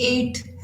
8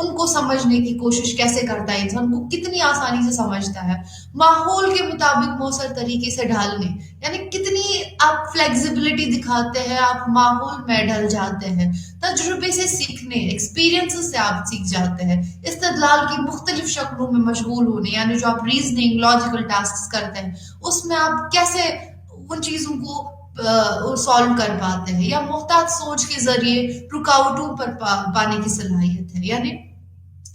ان کو سمجھنے کی کوشش کیسے کرتا ہے انسان کو کتنی آسانی سے سمجھتا ہے، ماحول کے مطابق مؤثر طریقے سے ڈھالنے یعنی کتنی آپ فلیکسیبلٹی دکھاتے ہیں، آپ ماحول میں ڈھل جاتے ہیں، تجربے سے سیکھنے ایکسپیرینس سے آپ سیکھ جاتے ہیں، استدلال کی مختلف شکلوں میں مشغول ہونے یعنی جو آپ ریزننگ لاجیکل ٹاسک کرتے ہیں اس میں آپ کیسے ان چیزوں کو سالو کر پاتے ہیں، یا محتاط سوچ کے ذریعے رکاوٹوں پر پانے کی صلاحیت ہے، یعنی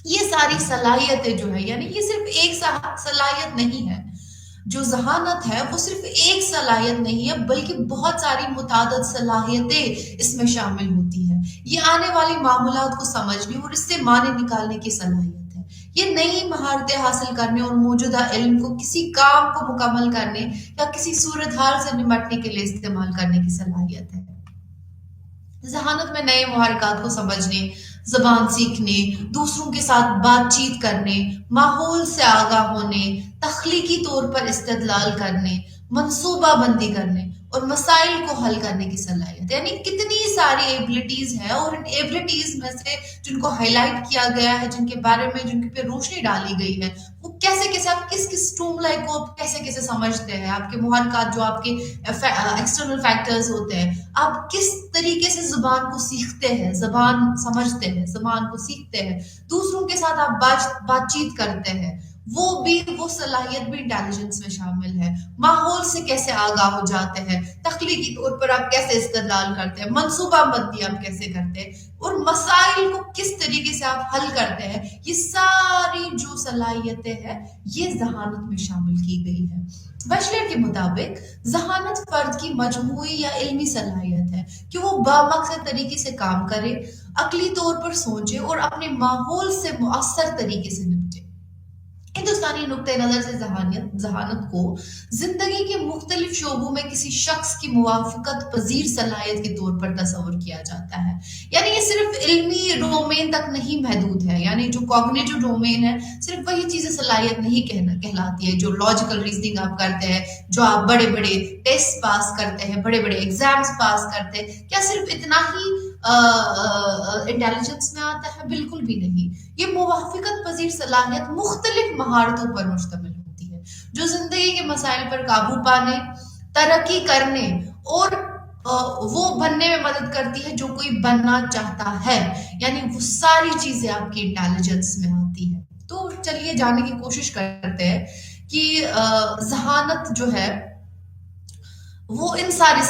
یہ ساری صلاحیتیں جو ہے یعنی یہ صرف ایک صلاحیت نہیں ہے، جو ذہانت ہے وہ صرف ایک صلاحیت نہیں ہے بلکہ بہت ساری متعدد صلاحیتیں اس میں شامل ہوتی ہیں، یہ آنے والی معاملات کو سمجھنے اور اس سے معنی نکالنے کی صلاحیت ہے، یہ نئی مہارتیں حاصل کرنے اور موجودہ علم کو کسی کام کو مکمل کرنے یا کسی صورتحال سے نمٹنے کے لیے استعمال کرنے کی صلاحیت ہے۔ ذہانت میں نئے محرکات کو سمجھنے، زبان سیکھنے، دوسروں کے ساتھ بات چیت کرنے، ماحول سے آگاہ ہونے، تخلیقی طور پر استدلال کرنے، منصوبہ بندی کرنے اور مسائل کو حل کرنے کی صلاحیت، یعنی کتنی ساری ایبلٹیز ہیں، اور ان ایبلٹیز میں سے جن کو ہائی لائٹ کیا گیا ہے، جن کے بارے میں جن پہ روشنی ڈالی گئی ہے، وہ کیسے کیسے آپ کس اسٹوملائی کو آپ کیسے کیسے سمجھتے ہیں، آپ کے محرکات جو آپ کے ایکسٹرنل فیکٹرز ہوتے ہیں، آپ کس طریقے سے زبان کو سیکھتے ہیں، زبان سمجھتے ہیں، زبان کو سیکھتے ہیں، دوسروں کے ساتھ آپ بات چیت کرتے ہیں، وہ صلاحیت بھی انٹیلیجنس میں شامل ہے، ماحول سے کیسے آگاہ ہو جاتے ہیں، تخلیقی طور پر آپ کیسے استدلال کرتے ہیں، منصوبہ بندی آپ کیسے کرتے ہیں، اور مسائل کو کس طریقے سے آپ حل کرتے ہیں، یہ ساری جو صلاحیتیں ہیں یہ ذہانت میں شامل کی گئی ہے۔ بیچلر کے مطابق ذہانت فرد کی مجموعی یا علمی صلاحیت ہے کہ وہ بامقصد طریقے سے کام کرے، عقلی طور پر سوچے اور اپنے ماحول سے مؤثر طریقے سے نپٹے۔ ہندوستانی نقطۂ نظر سے ذہانت کو زندگی کے مختلف شعبوں میں کسی شخص کی موافقت پذیر صلاحیت کے طور پر تصور کیا جاتا ہے، یعنی یہ صرف علمی ڈومین تک نہیں محدود ہے، یعنی جو کوگنیٹو ڈومین ہے صرف وہی چیزیں صلاحیت نہیں کہلاتی ہے، جو لاجیکل ریزننگ آپ کرتے ہیں، جو آپ بڑے بڑے ٹیسٹ پاس کرتے ہیں، بڑے بڑے ایگزامز پاس کرتے ہیں، کیا صرف اتنا ہی انٹیلیجنس میں آتا ہے؟ بالکل بھی نہیں، یہ موافقت پذیر صلاحیت مختلف مہارتوں پر مشتمل ہوتی ہے جو زندگی کے مسائل پر قابو پانے، ترقی کرنے اور وہ بننے میں مدد کرتی ہے جو کوئی بننا چاہتا ہے، یعنی وہ ساری چیزیں آپ کی انٹیلیجنس میں آتی ہے۔ تو چلیے جاننے کی کوشش کرتے ہیں کہ ذہانت جو ہے وہ ان ساری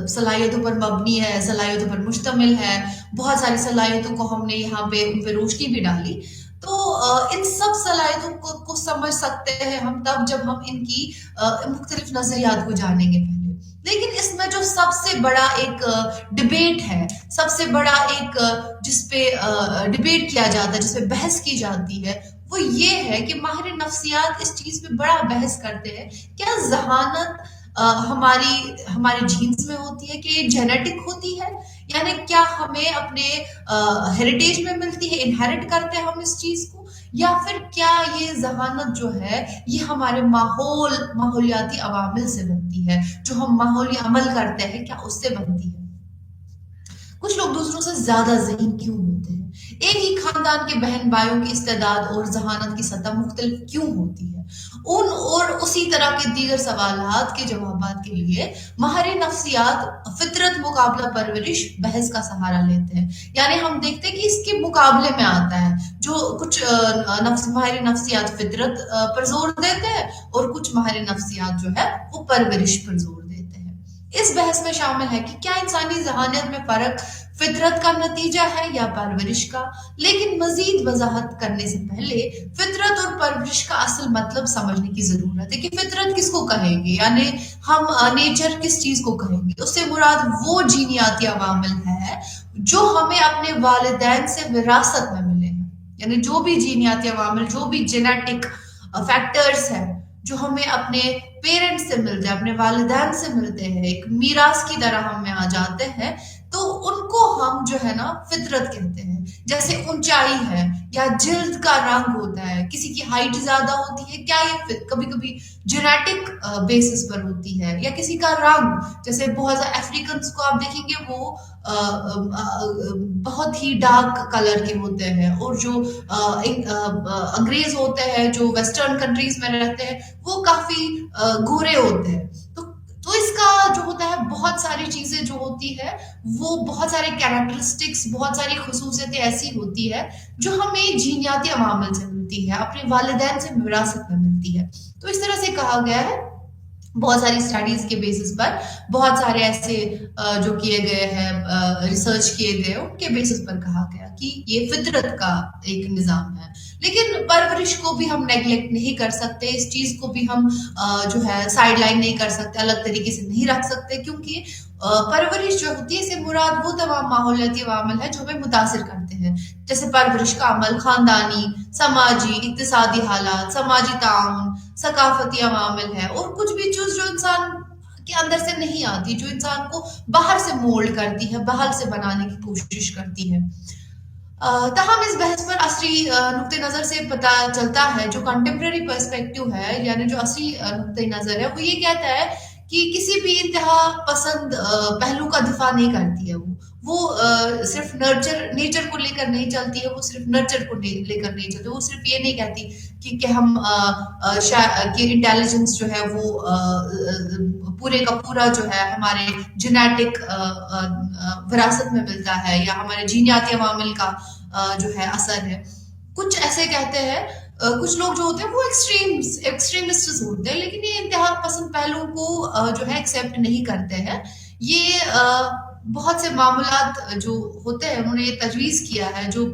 صلاحیتوں پر مبنی ہے، صلاحیتوں پر مشتمل ہے، بہت ساری صلاحیتوں کو ہم نے یہاں پہ ان پہ روشنی بھی ڈالی۔ تو ان سب صلاحیتوں کو سمجھ سکتے ہیں ہم تب جب ہم ان کی مختلف نظریات کو جانیں گے پہلے، لیکن اس میں جو سب سے بڑا ایک ڈبیٹ ہے، سب سے بڑا ایک جس پہ ڈبیٹ کیا جاتا ہے، جس پہ بحث کی جاتی ہے، وہ یہ ہے کہ ماہر نفسیات اس چیز پہ بڑا بحث کرتے ہیں، کیا ذہانت ہماری جینز میں ہوتی ہے کہ یہ جینیٹک ہوتی ہے، یعنی کیا ہمیں اپنے ہیریٹیج میں ملتی ہے، انہیرٹ کرتے ہیں ہم اس چیز کو، یا پھر کیا یہ ذہانت جو ہے یہ ہمارے ماحولیاتی عوامل سے بنتی ہے، جو ہم ماحولی عمل کرتے ہیں کیا اس سے بنتی ہے۔ کچھ لوگ دوسروں سے زیادہ ذہین کیوں ہوتے ہیں؟ ایک ہی خاندان کے بہن بھائیوں کی استعداد اور ذہانت کی سطح مختلف کیوں ہوتی ہے؟ ان اور اسی طرح کے دیگر سوالات کے جوابات کے لیے ماہر نفسیات فطرت مقابلہ پرورش بحث کا سہارا لیتے ہیں، یعنی ہم دیکھتے ہیں کہ اس کے مقابلے میں آتا ہے جو کچھ ماہر نفسیات فطرت پر زور دیتے ہیں اور کچھ ماہر نفسیات جو ہے وہ پرورش پر زور دیتے ہیں۔ اس بحث میں شامل ہے کہ کیا انسانی ذہانت میں فرق فطرت کا نتیجہ ہے یا پرورش کا، لیکن مزید وضاحت کرنے سے پہلے فطرت اور پرورش کا اصل مطلب سمجھنے کی ضرورت ہے کہ فطرت کس کو کہیں گے، یعنی ہم نیچر کس چیز کو کہیں گے، اس سے مراد وہ جینیاتی عوامل ہے جو ہمیں اپنے والدین سے وراثت میں ملے ہیں، یعنی جو بھی جینیاتی عوامل، جو بھی جینیٹک فیکٹرز ہیں جو ہمیں اپنے پیرنٹس سے ملتے ہیں، اپنے والدین سے ملتے ہیں، ایک میراث کی طرح ہم میں آ جاتے ہیں، تو ان کو ہم جو ہے نا فطرت کہتے ہیں۔ جیسے اونچائی ہے یا جلد کا رنگ ہوتا ہے، کسی کی ہائٹ زیادہ ہوتی ہے، کیا یہ کبھی کبھی جینیٹک بیسس پر ہوتی ہے، یا کسی کا رنگ، جیسے بہت زیادہ افریقنس کو آپ دیکھیں گے وہ بہت ہی ڈارک کلر کے ہوتے ہیں، اور جو انگریز ہوتے ہیں جو ویسٹرن کنٹریز میں رہتے ہیں وہ کافی گورے ہوتے ہیں. تو اس کا جو ہوتا ہے بہت ساری چیزیں جو ہوتی ہے وہ بہت سارے کیریکٹرسٹکس، بہت ساری خصوصیتیں ایسی ہوتی ہے جو ہمیں جینیاتی عوامل سے ملتی ہے، اپنے والدین سے وراثت میں ملتی ہے. تو اس طرح سے کہا گیا ہے بہت ساری اسٹڈیز کے بیسس پر، بہت سارے ایسے جو کیے گئے ہیں، ریسرچ کیے گئے، ان کے بیسس پر کہا گیا کہ یہ فطرت کا ایک نظام ہے. لیکن پرورش کو بھی ہم نیگلیکٹ نہیں کر سکتے، اس چیز کو بھی ہم جو ہے سائڈ لائن نہیں کر سکتے، الگ طریقے سے نہیں رکھ سکتے، کیونکہ پرورش جو ہوتی ہے اس سے مراد وہ تمام ماحولیاتی عوامل ہے جو ہمیں متاثر کرتے ہیں، جیسے پرورش کا عمل، خاندانی، سماجی، اقتصادی حالات، سماجی تعاون، ثقافتی عوامل ہے، اور کچھ بھی چیز جو انسان کے اندر سے نہیں آتی، جو انسان کو باہر سے مولڈ کرتی ہے، باہر سے بنانے کی کوشش کرتی ہے. تاہم اس بحث پر عصری نقطۂ نظر سے پتہ چلتا ہے، جو کنٹمپریری پرسپیکٹو ہے، یعنی جو عصری نقطۂ نظر ہے، وہ یہ کہتا ہے کہ کسی بھی انتہا پسند پہلو کا دفاع نہیں کرتی ہے. وہ صرف نیچر کو لے کر نہیں چلتی ہے، وہ صرف نرچر کو لے کر نہیں چلتی، وہ صرف یہ نہیں کہتی کہ ہم کہ انٹیلیجنس جو ہے وہ پورے کا پورا جو ہے ہمارے جینیٹک وراثت میں ملتا ہے، یا ہمارے جینیاتی عوامل کا جو ہے اثر ہے. کچھ ایسے کہتے ہیں، کچھ لوگ جو ہوتے ہیں وہ ایکسٹریمسٹ ہوتے ہیں، لیکن یہ انتہا پسند پہلو کو جو ہے ایکسیپٹ نہیں کرتے ہیں. یہ بہت سے معاملات جو ہوتے ہیں انہوں نے یہ تجویز کیا ہے، جو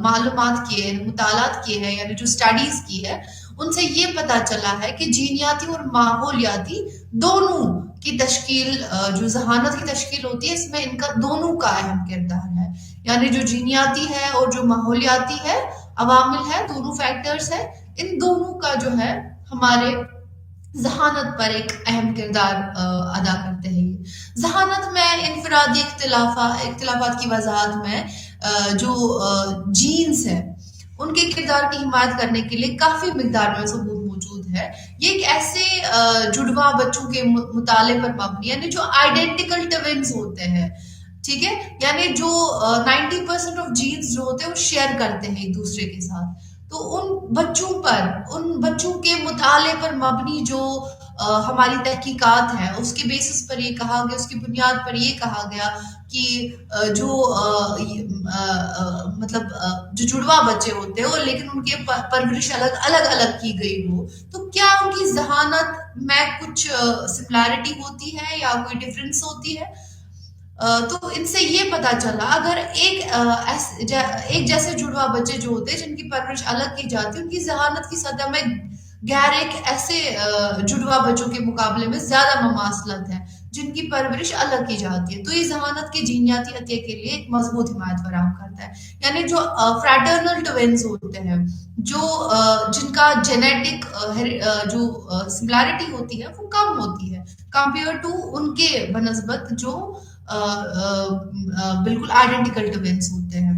معلومات کیے ہیں، مطالعات کیے ہیں، یعنی جو اسٹڈیز کی ہے، ان سے یہ پتا چلا ہے کہ جینیاتی اور ماحولیاتی دونوں کی تشکیل، جو ذہانت کی تشکیل ہوتی ہے، اس میں ان کا دونوں کا اہم کردار ہے. یعنی جو جینیاتی ہے اور جو ماحولیاتی ہے عوامل ہے، دونوں فیکٹرز ہے، ان دونوں کا جو ہے ہمارے ذہانت پر ایک اہم کردار ادا کرتے ہیں. ذہانت میں انفرادی اختلافات کی وضاحت میں جو جینز ہیں ان کے کردار کی حمایت کرنے کے لیے کافی مقدار میں ثبوت موجود ہے. یہ ایک ایسے جڑواں بچوں کے مطالعے پر مبنی، یعنی جو آئیڈینٹیکل ٹوینز ہوتے ہیں، ٹھیک ہے، یعنی جو 90% آف جینز جو ہوتے ہیں وہ شیئر کرتے ہیں ایک دوسرے کے ساتھ. تو ان بچوں کے مطالعے پر مبنی جو ہماری تحقیقات ہیں، اس کے بیسس پر یہ کہا گیا، اس کی بنیاد پر یہ کہا گیا کہ جو مطلب جو جڑواں بچے ہوتے ہیں لیکن ان کے پرورش الگ کی گئی ہو، تو کیا ان کی ذہانت میں کچھ سملیرٹی ہوتی ہے یا کوئی ڈفرینس ہوتی ہے. تو ان سے یہ پتا چلا اگر ایک جیسے جڑواں بچے جو ہوتے ہیں جن کی پرورش الگ کی جاتی ہے، ان کی ذہانت کی سطح میں غیر ایک ایسے جڑواں بچوں کے مقابلے میں زیادہ مماثلت ہے جن کی پرورش الگ کی جاتی ہے. تو یہ ذہانت کے جینیاتی عطیے کے لیے ایک مضبوط حمایت فراہم کرتا ہے. یعنی جو فریٹرنل ٹوینز ہوتے ہیں، جو جن کا جینیٹک جو سملیرٹی ہوتی ہے وہ کم ہوتی ہے کمپیئر ٹو ان کے بنسبت جو بالکل آئیڈینٹیکل ٹوینس ہوتے ہیں.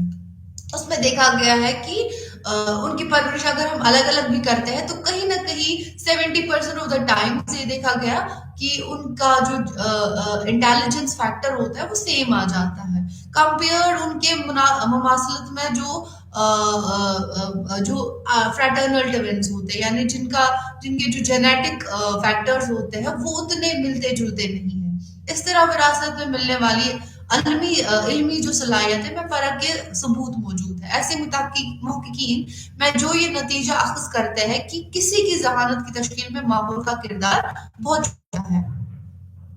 اس میں دیکھا گیا ہے کہ ان کی پرورش اگر ہم الگ بھی کرتے ہیں تو کہیں نہ کہیں 70% آف دا ٹائم یہ دیکھا گیا کہ ان کا جو انٹیلیجنس فیکٹر ہوتا ہے وہ سیم آ جاتا ہے کمپیئر ان کے مماثلت میں جو فریٹرنل ٹوینس ہوتے ہیں، یعنی جن کے جو جینیٹک فیکٹرز ہوتے ہیں وہ اتنے ملتے جلتے نہیں ہیں. اس طرح وراثت میں ملنے والی علمی جو صلاحیتیں میں فرق کے ثبوت موجود ہے. ایسے محققین میں جو یہ نتیجہ اخذ کرتے ہیں کہ کسی کی ذہانت کی تشکیل میں ماحول کا کردار بہت زیادہ ہے،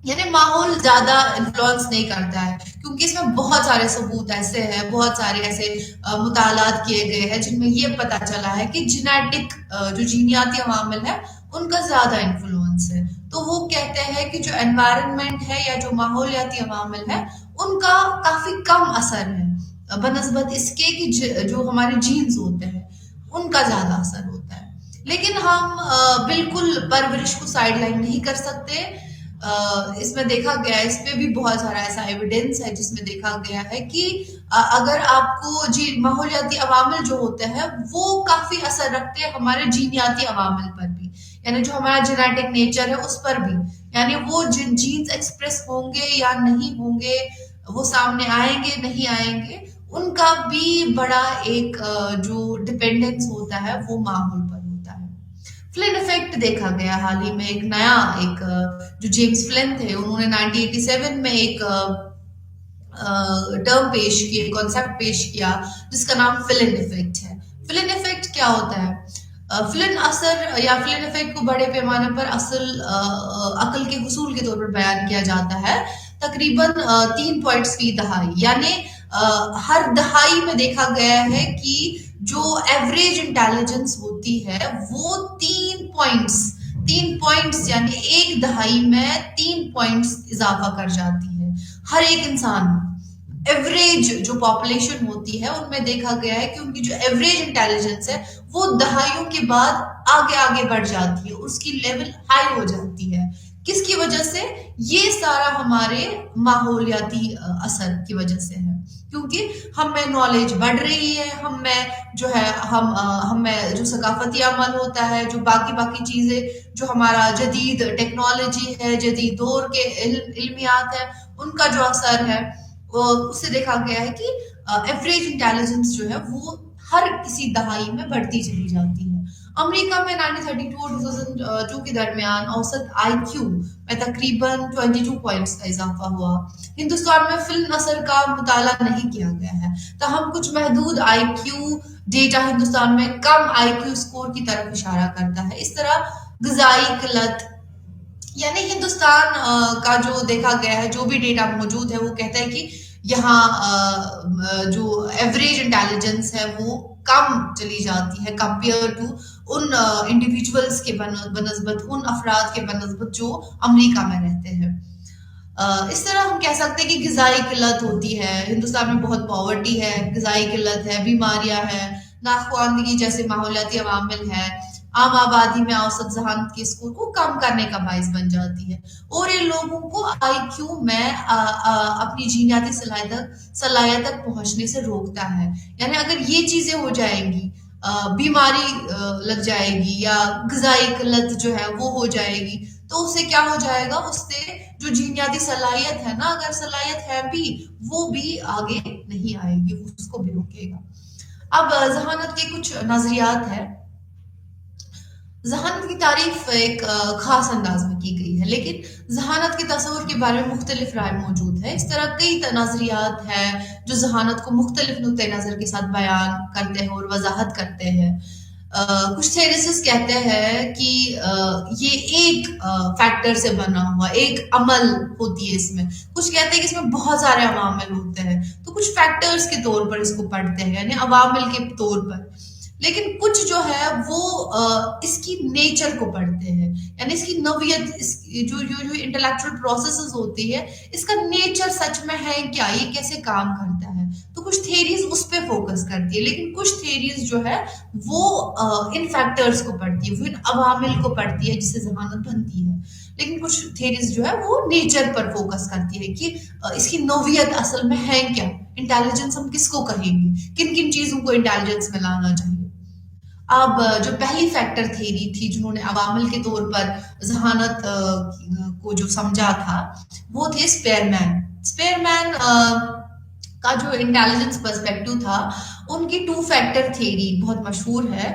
یعنی ماحول زیادہ انفلوئنس نہیں کرتا ہے، کیونکہ اس میں بہت سارے ثبوت ایسے ہیں، بہت سارے ایسے مطالعات کیے گئے ہیں جن میں یہ پتا چلا ہے کہ جینیٹک جو جینیاتی عوامل ہے ان کا زیادہ انفلوئنس ہے. تو وہ کہتے ہیں کہ جو انوائرمنٹ ہے یا جو ماحولیاتی عوامل ہے ان کا کافی کم اثر ہے بنسبت اس کے کہ جو ہمارے جینز ہوتے ہیں ان کا زیادہ اثر ہوتا ہے. لیکن ہم بالکل پرورش کو سائڈ لائن نہیں کر سکتے. اس میں دیکھا گیا ہے، اس پہ بھی بہت سارا ایسا ایویڈنس ہے جس میں دیکھا گیا ہے کہ اگر آپ کو جی ماحولیاتی عوامل جو ہوتے ہیں وہ کافی اثر رکھتے ہیں ہمارے جینیاتی عوامل پر بھی، یعنی جو ہمارا جینیٹک نیچر ہے اس پر بھی، یعنی وہ جینز ایکسپریس ہوں گے یا نہیں ہوں گے، وہ سامنے آئیں گے نہیں آئیں گے، ان کا بھی بڑا ایک جو ڈپینڈنس ہوتا ہے وہ ماحول پر ہوتا ہے۔ فلن افیکٹ دیکھا گیا حال ہی میں، ایک نیا ایک جو جیمز فلن تھے انہوں نے 1987 میں ایک ٹرم پیش کی، کانسیپٹ پیش کیا جس کا نام فلن افیکٹ ہے۔ فلن افیکٹ کیا ہوتا ہے؟ فلن اثر یا فلن افیکٹ کو بڑے پیمانے پر اصل عقل کے حصول کے طور پر بیان کیا جاتا ہے، تقریباً 3 پوائنٹس فی دہائی، یعنی ہر دہائی میں دیکھا گیا ہے کہ جو ایوریج انٹیلیجنس ہوتی ہے وہ 3 پوائنٹس یعنی ایک دہائی میں 3 پوائنٹس اضافہ کر جاتی ہے ہر ایک انسان میں۔ ایوریج جو پاپولیشن ہوتی ہے ان میں دیکھا گیا ہے کہ ان کی جو ایوریج انٹیلیجنس ہے وہ دہائیوں کے بعد آگے آگے بڑھ جاتی ہے، اس کی لیول ہائی ہو جاتی ہے۔ کس کی وجہ سے؟ یہ سارا ہمارے ماحولیاتی اثر کی وجہ سے ہے، کیونکہ ہم میں نالج بڑھ رہی ہے، ہم میں جو ہے ہم میں جو ثقافتی عمل ہوتا ہے، جو باقی چیزیں جو ہمارا جدید ٹیکنالوجی ہے، جدید دور کے علمیات ہے، ان کا جو اثر ہے اس سے دیکھا گیا ہے کہ ایوریج انٹیلیجنس جو ہے وہ ہر کسی دہائی میں بڑھتی چلی جاتی ہے۔ امریکہ میں 1932 اور 2002 کے درمیان اوسط آئی کیو میں تقریباً 22 پوائنٹس کا اضافہ ہوا۔ ہندوستان میں فلم اثر کا مطالعہ نہیں کیا گیا ہے، تاہم کچھ محدود آئی کیو ڈیٹا ہندوستان میں کم آئی کیو اسکور کی طرف اشارہ کرتا ہے۔ اس طرح غذائی قلت، یعنی ہندوستان کا جو دیکھا گیا ہے جو بھی ڈیٹا موجود ہے وہ کہتا ہے کہ یہاں جو ایوریج انٹیلیجنس ہے وہ کم چلی جاتی ہے کمپیئر ٹو ان انڈیویجولس کے بنسبت، ان افراد کے بنسبت جو امریکہ میں رہتے ہیں۔ اس طرح ہم کہہ سکتے ہیں کہ غذائی قلت ہوتی ہے، ہندوستان میں بہت پاورٹی ہے، غذائی قلت ہے، بیماریاں ہیں، ناخواندگی جیسے ماحولیاتی عوامل ہے، عام آبادی میں اوسط ذہانت کے اسکور کو کم کرنے کا باعث بن جاتی ہے، اور یہ لوگوں کو آئی کیو میں اپنی جینیاتی صلاحیت تک پہنچنے سے روکتا ہے۔ یعنی اگر یہ چیزیں ہو جائیں گی، بیماری لگ جائے گی یا غذائی قلت جو ہے وہ ہو جائے گی، تو اس سے کیا ہو جائے گا، اس سے جو جینیاتی صلاحیت ہے نا، اگر صلاحیت ہے بھی وہ بھی آگے نہیں آئے گی، اس کو بھی روکے گا۔ اب ذہانت کے کچھ نظریات ہیں۔ ذہانت کی تعریف ایک خاص انداز میں کی گئی ہے، لیکن ذہانت کے تصور کے بارے میں مختلف رائے موجود ہے۔ اس طرح کئی نظریات ہیں جو ذہانت کو مختلف نقطۂ نظر کے ساتھ بیان کرتے ہیں اور وضاحت کرتے ہیں۔ کچھ تھیریسز کہتے ہیں کہ یہ ایک فیکٹر سے بنا ہوا ایک عمل ہوتی ہے اس میں، کچھ کہتے ہیں کہ اس میں بہت سارے عوامل ہوتے ہیں، تو کچھ فیکٹرز کے طور پر اس کو پڑھتے ہیں، یعنی عوامل کے طور پر۔ لیکن کچھ جو ہے وہ اس کی نیچر کو پڑھتے ہیں، یعنی اس کی نوعیت، جو انٹلیکچوئل پروسیسز ہوتی ہے، اس کا نیچر سچ میں ہے کیا، یہ کیسے کام کرتا ہے، تو کچھ تھیریز اس پہ فوکس کرتی ہے، لیکن کچھ تھیریز جو ہے وہ ان فیکٹرز کو پڑھتی ہے، وہ ان عوامل کو پڑھتی ہے جس سے ذہانت بنتی ہے، لیکن کچھ تھیریز جو ہے وہ نیچر پر فوکس کرتی ہے کہ اس کی نوعیت اصل میں ہے کیا، انٹیلیجنس ہم کس کو کہیں گے، کن کن چیزوں کو انٹیلیجنس میں لانا چاہیے۔ اب جو پہلی فیکٹر تھیری تھی جنہوں نے عوامل کے طور پر ذہانت کو جو سمجھا تھا وہ تھے اسپیئر مین کا جو انٹیلیجنس پرسپیکٹو تھا، ان کی 2 فیکٹر تھیری بہت مشہور ہے،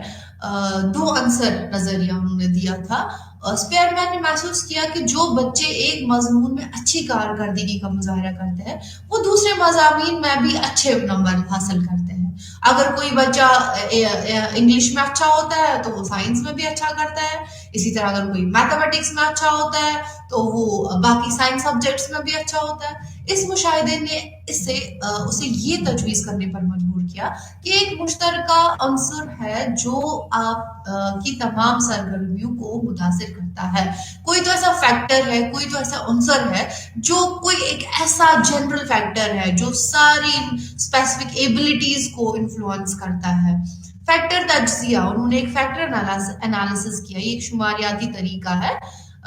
2 عنصر نظریہ انہوں نے دیا تھا۔ اسپیئر مین نے محسوس کیا کہ جو بچے ایک مضمون میں اچھی کارکردگی کا مظاہرہ کرتے ہیں وہ دوسرے مضامین میں بھی اچھے نمبر حاصل کرتے ہیں۔ اگر کوئی بچہ انگلش میں اچھا ہوتا ہے تو وہ سائنس میں بھی اچھا کرتا ہے، اسی طرح اگر کوئی میتھمیٹکس میں اچھا ہوتا ہے تو وہ باقی سائنس سبجیکٹس میں بھی اچھا ہوتا ہے۔ اس مشاہدے نے اسے یہ تجویز کرنے پر مجبور کیا کہ ایک مشترکہ عنصر ہے جو آپ کی تمام سرگرمیوں کو متاثر کرتا ہے، کوئی تو ایسا فیکٹر ہے، کوئی تو ایسا عنصر ہے جو کوئی ایک ایسا جنرل فیکٹر ہے جو ساری اسپیسیفک ایبلٹیز کو انفلوئنس کرتا ہے۔ فیکٹر تجزیہ، انہوں نے ایک فیکٹر انالیسس کیا، یہ ایک شماریاتی طریقہ ہے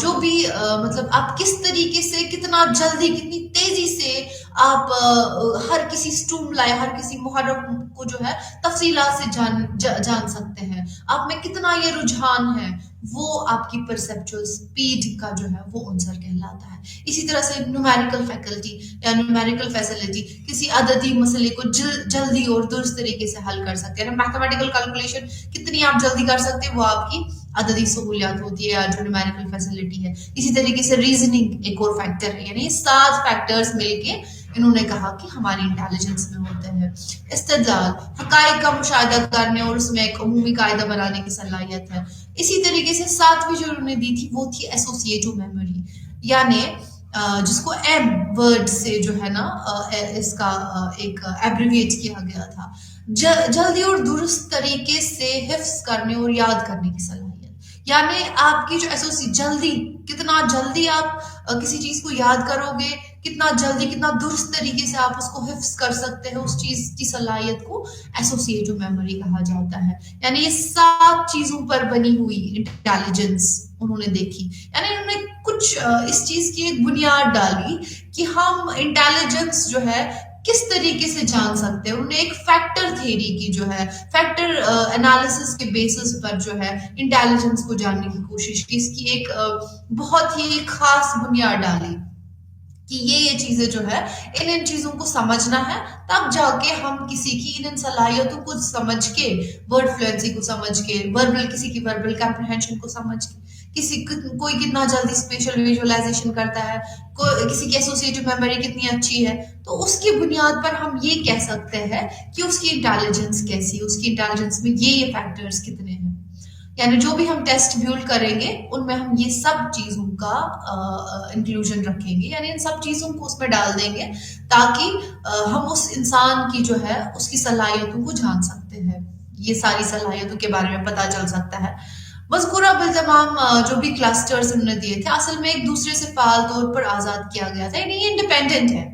جو بھی مطلب آپ کس طریقے سے کتنا جلدی کتنی تیزی سے آپ ہر کسی ہر کسی محرک کو جو ہے تفصیلات سے جان سکتے ہیں. آپ میں کتنا یہ رجحان ہے وہ آپ کی پرسپچل سپیڈ کا جو ہے وہ عنصر کہلاتا ہے. اسی طرح سے نیومیریکل فیکلٹی یا نیومیریکل فیسلٹی کسی عددی مسئلے کو جلدی اور درست طریقے سے حل کر سکتے ہیں. میتھمیٹیکل کیلکولیشن کتنی آپ جلدی کر سکتے ہیں وہ آپ کی عددی سہولیات ہوتی ہے یا جو نیومیریکل فیسلٹی ہے. اسی طریقے سے ریزننگ ایک اور فیکٹر ہے. یعنی 7 فیکٹرز مل کے انہوں نے کہا کہ ہماری انٹیلیجنس میں ہوتے ہیں. استدلال حقائق کا مشاہدہ کرنے اور اس میں ایک عمومی قاعدہ بنانے کی صلاحیت ہے. اسی طریقے سے 7ویں جو انہوں نے دی تھی وہ تھی ایسوسیٹو میموری، یعنی جس کو ایم ورڈ سے جو ہے نا اس کا ایک ایبریویٹ کیا گیا تھا. جلدی اور درست طریقے سے حفظ کرنے اور یاد کرنے کی صلاحیت. یعنی آپ کی جو کتنا جلدی آپ کسی چیز کو یاد کرو گے، کتنا جلدی کتنا درست طریقے سے آپ اس کو حفظ کر سکتے ہیں، اس چیز کی صلاحیت کو ایسوسیٹو میموری کہا جاتا ہے. یعنی یہ 7 چیزوں پر بنی ہوئی انٹیلیجنس انہوں نے دیکھی. یعنی انہوں نے کچھ اس چیز کی ایک بنیاد ڈالی کہ ہم انٹیلیجنس جو ہے کس طریقے سے جان سکتے ہیں. انہوں نے ایک فیکٹر تھیوری کی جو ہے فیکٹر انالیسس کے بیسس پر جو ہے انٹیلیجنس کو جاننے کی کوشش کی. اس کی ایک بہت ہی خاص بنیاد ڈالی کہ یہ چیزیں جو ہے ان چیزوں کو سمجھنا ہے، تب جا کے ہم کسی کی ان صلاحیتوں کو سمجھ کے، ورڈ فلوئنسی کو سمجھ کے، کسی کی وربل کمپریہنشن کو سمجھ کے، کوئی کتنا جلدی اسپیشل ویژوائزیشن کرتا ہے، کسی کی ایسوسیٹو میموری کتنی اچھی ہے، تو اس کی بنیاد پر ہم یہ کہہ سکتے ہیں کہ اس کی انٹیلیجنس کیسی ہے، اس کی انٹیلیجنس میں یہ فیکٹرز کتنے ہیں. یعنی جو بھی ہم ٹیسٹ بیولڈ کریں گے ان میں ہم یہ سب چیزوں کا انکلوژن رکھیں گے، یعنی ان سب چیزوں کو اس میں ڈال دیں گے تاکہ ہم اس انسان کی جو ہے اس کی صلاحیتوں کو جان سکتے ہیں. یہ ساری صلاحیتوں کے بارے میں پتہ چل سکتا ہے. مذکورہ بالتمام جو بھی کلسٹرز انہوں نے دیے تھے اصل میں ایک دوسرے سے فعال طور پر آزاد کیا گیا تھا. یعنی یہ انڈیپینڈنٹ ہے،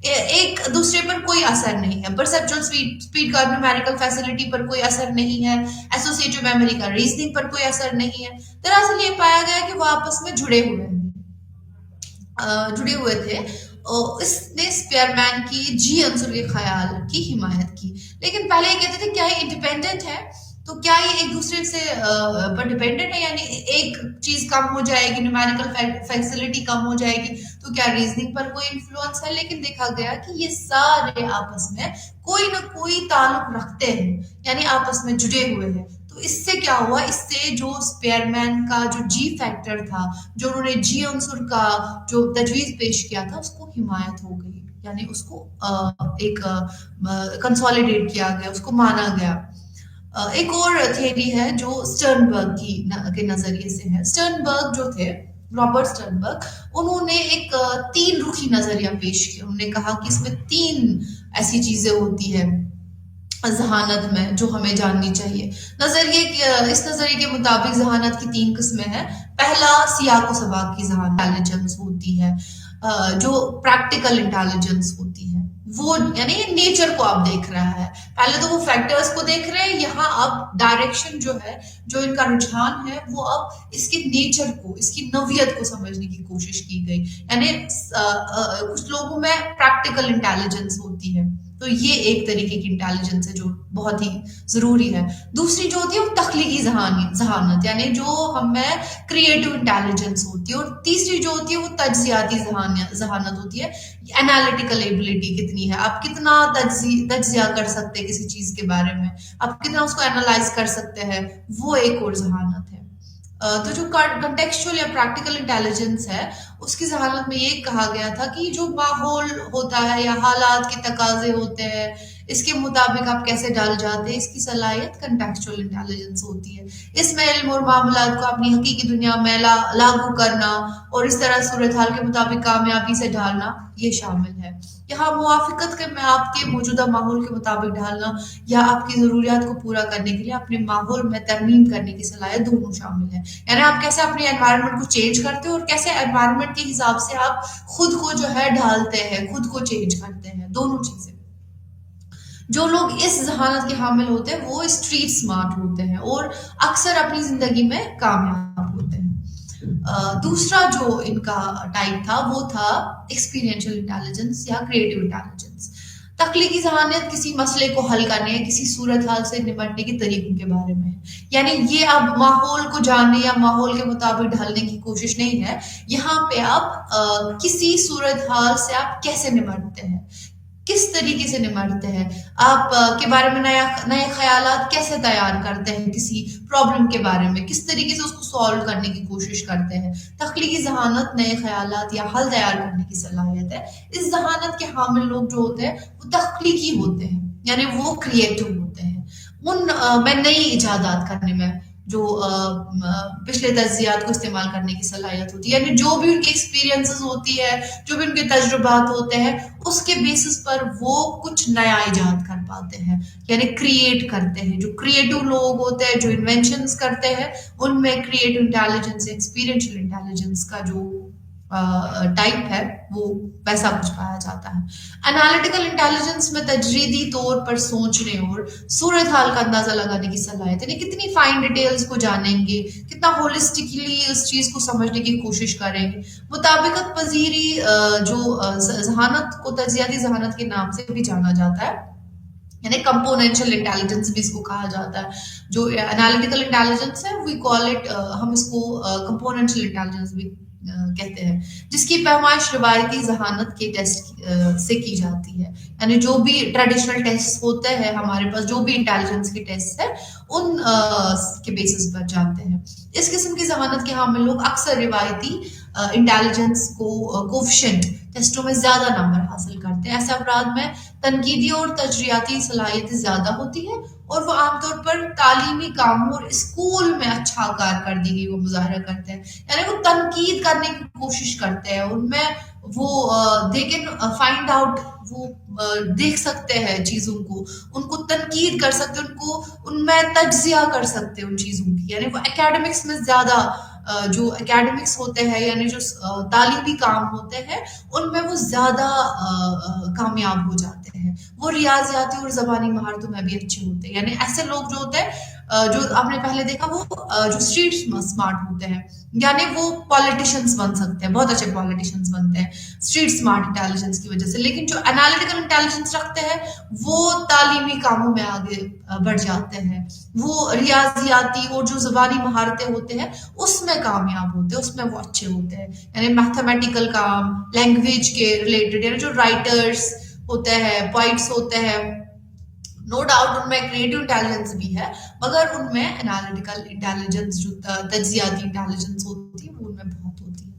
ایک دوسرے پر کوئی اثر نہیں ہے. پرسپچل سپیڈ کا نیومیریکل فیسلٹی پر کوئی اثر نہیں ہے، ایسوسیٹو میموری کا ریزننگ پر کوئی اثر نہیں ہے. دراصل یہ پایا گیا کہ وہ آپس میں جڑے ہوئے تھے. اس نے اسپیئرمین کی جی عنصر کے خیال کی حمایت کی. لیکن پہلے یہ کہتے تھے کیا یہ انڈیپینڈنٹ ہے، تو کیا یہ ایک دوسرے سے پر ڈیپینڈنٹ ہے، یعنی ایک چیز کم ہو جائے گی، نیومیریکل فیسلٹی کم ہو جائے گی تو کیا ریزننگ پر کوئی انفلوئنس ہے. لیکن دیکھا گیا کہ یہ سارے آپس میں کوئی نہ کوئی تعلق رکھتے ہیں، یعنی آپس میں جڑے ہوئے ہیں. تو اس سے کیا ہوا، اس سے جو اسپیئرمین کا جو جی فیکٹر تھا، جو انہوں نے جی عنصر کا جو تجویز پیش کیا تھا، اس کو حمایت ہو گئی، یعنی اس کو ایک کنسالیڈیٹ کیا گیا، اس کو مانا گیا. ایک اور تھیوری ہے جو اسٹرنبرگ کے نظریے سے ہے. اسٹرنبرگ جو تھے، رابرٹ اسٹرنبرگ، انہوں نے ایک 3 رخی نظریہ پیش کیا. انہوں نے کہا کہ اس میں 3 ایسی چیزیں ہوتی ہیں ذہانت میں جو ہمیں جاننی چاہیے. اس نظریے کے مطابق ذہانت کی 3 قسمیں ہیں. پہلا سیاق و سباق کی ذہانت انٹیلیجنس ہوتی ہے، جو پریکٹیکل انٹیلیجنس ہوتی ہے. وہ یعنی نیچر کو آپ دیکھ رہا ہے، پہلے تو وہ فیکٹرز کو دیکھ رہے ہیں، یہاں اب ڈائریکشن جو ہے، جو ان کا رجحان ہے، وہ اب اس کے نیچر کو، اس کی نوعیت کو سمجھنے کی کوشش کی گئی. یعنی کچھ لوگوں میں پریکٹیکل انٹیلیجنس ہوتی ہے، تو یہ ایک طریقے کی انٹیلیجنس ہے جو بہت ہی ضروری ہے. دوسری جو ہوتی ہے وہ تخلیقی ذہانت، یعنی جو ہم میں کریٹو انٹیلیجنس ہوتی ہے. اور تیسری جو ہوتی ہے وہ تجزیاتی ذہانت ہوتی ہے. انالیٹیکل ایبلٹی کتنی ہے، آپ کتنا تجزیہ کر سکتے ہیں کسی چیز کے بارے میں، آپ کتنا اس کو انالائز کر سکتے ہیں، وہ ایک اور ذہانت ہے. تو جو کنٹیکسچوئل یا پریکٹیکل انٹیلیجنس ہے، اس کی ذہانت میں یہ کہا گیا تھا کہ جو ماحول ہوتا ہے یا حالات کے تقاضے ہوتے ہیں، اس کے مطابق آپ کیسے ڈال جاتے ہیں، اس کی صلاحیت کنٹیکسچوئل انٹیلیجنس ہوتی ہے. اس میں علم اور معاملات کو اپنی حقیقی دنیا میں لاگو کرنا اور اس طرح صورتحال کے مطابق کامیابی سے ڈھالنا یہ شامل ہے. یہاں موافقت میں آپ کے موجودہ ماحول کے مطابق ڈھالنا یا آپ کی ضروریات کو پورا کرنے کے لیے اپنے ماحول میں ترمیم کرنے کی صلاحیت دونوں شامل ہے. یعنی آپ کیسے اپنے انوائرمنٹ کو چینج کرتے ہیں اور کیسے انوائرمنٹ کے حساب سے آپ خود کو جو ہے ڈھالتے ہیں، خود کو چینج کرتے ہیں، دونوں چیزیں. جو لوگ اس ذہانت کے حامل ہوتے ہیں وہ اسٹریٹ سمارٹ ہوتے ہیں اور اکثر اپنی زندگی میں کامیاب ہوتے ہیں. دوسرا جو ان کا ٹائپ تھا وہ تھا ایکسپیرینشل انٹیلیجنس یا کریٹو انٹیلیجنس. تخلیقی ذہانت کسی مسئلے کو حل کرنے یا کسی صورتحال سے نمٹنے کے طریقوں کے بارے میں ہے. یعنی یہ اب ماحول کو جاننے یا ماحول کے مطابق ڈھلنے کی کوشش نہیں ہے. یہاں پہ آپ کسی صورتحال سے آپ کیسے نمٹتے ہیں، کس طریقے سے نمٹتے ہیں، آپ کے بارے میں نئے خیالات کیسے تیار کرتے ہیں، کسی پرابلم کے بارے میں کس طریقے سے اس کو سالو کرنے کی کوشش کرتے ہیں. تخلیقی ذہانت نئے خیالات یا حل تیار کرنے کی صلاحیت ہے. اس ذہانت کے حامل لوگ جو ہوتے ہیں وہ تخلیقی ہوتے ہیں، یعنی وہ کریٹو ہوتے ہیں. ان میں نئی ایجادات کرنے میں جو پچھلے تجزیات کو استعمال کرنے کی صلاحیت ہوتی ہے، یعنی جو بھی ان کی ایکسپیرینسز ہوتی ہے، جو بھی ان کے تجربات ہوتے ہیں، اس کے بیسس پر وہ کچھ نیا ایجاد کر پاتے ہیں، یعنی کریٹ کرتے ہیں. جو کریٹو لوگ ہوتے ہیں، جو انوینشنز کرتے ہیں، ان میں کریٹو انٹیلیجنس، ایکسپیرینشل انٹیلیجنس کا جو ٹائپ ہے وہ ویسا کچھ پایا جاتا ہے. انالیٹیکل انٹیلیجنس میں تجریدی طور پر سوچنے اور صورتحال کا اندازہ لگانے کی صلاحیت، یعنی کتنی فائن ڈیٹیلز کو جانیں گے، کتنا ہولسٹکلی اس چیز کو سمجھنے کی کوشش کریں گے. مطابقت پذیری جو ذہانت کو تجزیاتی ذہانت کے نام سے بھی جانا جاتا ہے، یعنی کمپوننشل انٹیلیجنس بھی اس کو کہا جاتا ہے. جو انالیٹیکل انٹیلیجنس ہے وی کال اٹ، ہم اس کو کمپوننشل انٹیلیجنس بھی کہتے ہیں، جس کی پیمائش روایتی ذہانت کے ٹیسٹ سے کی جاتی ہے. یعنی جو بھی ٹریڈیشنل ٹیسٹ ہوتے ہیں ہمارے پاس، جو بھی انٹیلیجنس کے ٹیسٹ ہیں، ان کے بیسس پر جانتے ہیں. اس قسم کی ذہانت کے حامل لوگ اکثر روایتی انٹیلیجنس کو کوفیشنٹ ٹیسٹوں میں زیادہ نمبر حاصل کرتے ہیں. ایسے افراد میں تنقیدی اور تجریاتی صلاحیتیں زیادہ ہوتی ہیں، اور وہ عام طور پر تعلیمی کاموں اور اسکول میں اچھا کارکردگی کو مظاہرہ کرتے ہیں. یعنی وہ تنقید کرنے کی کوشش کرتے ہیں، ان میں وہ دے کین فائنڈ آؤٹ، وہ دیکھ سکتے ہیں چیزوں کو، ان کو تنقید کر سکتے، ان میں تجزیہ کر سکتے ان چیزوں کی. یعنی وہ اکیڈمکس میں زیادہ، جو اکیڈمکس ہوتے ہیں، یعنی جو تعلیمی کام ہوتے ہیں، ان میں وہ زیادہ کامیاب ہو جاتے ہیں. وہ ریاضیاتی اور زبانی مہارتوں میں بھی اچھے ہوتے ہیں. یعنی ایسے لوگ جو ہوتے ہیں، جو آپ نے پہلے دیکھا، وہ جو اسٹریٹ اسمارٹ ہوتے ہیں، یعنی وہ پالیٹیشنز بن سکتے ہیں، بہت اچھے پالیٹیشنز بنتے ہیں اسٹریٹ اسمارٹ انٹیلیجنس کی وجہ سے. لیکن جو انالیٹیکل انٹیلیجنس رکھتے ہیں وہ تعلیمی کاموں میں آگے بڑھ جاتے ہیں، وہ ریاضیاتی اور جو زبانی مہارتیں ہوتے ہیں اس میں کامیاب ہوتے ہیں، اس میں وہ اچھے ہوتے ہیں. یعنی میتھمیٹیکل کام، لینگویج کے ریلیٹڈ، یعنی جو رائٹرس ہوتے ہیں، پوائٹس ہوتے ہیں، نو ڈاؤٹ ان میں کریٹو انٹیلیجنس بھی ہے، مگر ان میں انالیٹیکل انٹیلیجنس، جو تجزیاتی انٹیلیجنس ہوتی ہے، وہ ان میں بہت ہوتی ہے.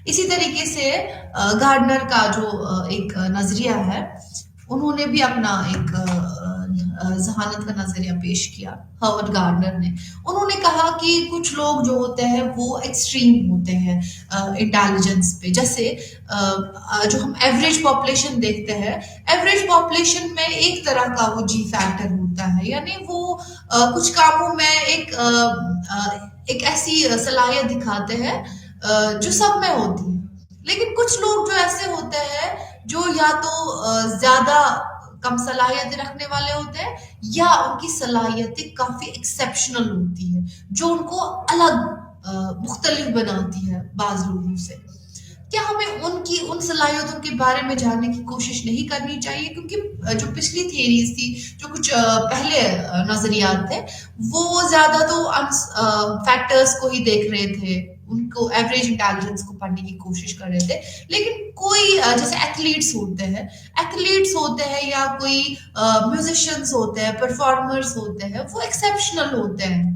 اسی طریقے سے گارڈنر کا جو ایک نظریہ ہے، انہوں نے بھی اپنا ایک ذہانت کا نظریہ پیش کیا، ہاورڈ گارڈنر نے. انہوں نے کہا کہ کچھ لوگ جو ہوتے ہیں وہ ایکسٹریم ہوتے ہیں انٹیلیجنس پہ. جیسے جو ہم ایوریج پاپولیشن دیکھتے ہیں، ایوریج پاپولیشن میں ایک طرح کا وہ جی فیکٹر ہوتا ہے، یعنی وہ کچھ کاموں میں ایک ایسی صلاحیت دکھاتے ہیں جو سب میں ہوتی ہے. لیکن کچھ لوگ جو ایسے ہوتے ہیں جو یا تو زیادہ کم صلاحیتیں رکھنے والے ہوتے ہیں، یا ان کی صلاحیتیں کافی ایکسیپشنل ہوتی ہیں، جو ان کو الگ مختلف بناتی ہے بعض لوگوں سے. کیا ہمیں ان صلاحیتوں کے بارے میں جاننے کی کوشش نہیں کرنی چاہیے؟ کیونکہ جو پچھلی تھیریز تھی، جو کچھ پہلے نظریات تھے، وہ زیادہ تو فیکٹرز کو ہی دیکھ رہے تھے، ان کو ایوریج انٹیلیجنس کو پڑھنے کی کوشش کر رہے تھے. لیکن کوئی جیسے ایتھلیٹس ہوتے ہیں یا کوئی میوزیشینس ہوتے ہیں، پرفارمرز ہوتے ہیں، وہ ایکسیپشنل ہوتے ہیں،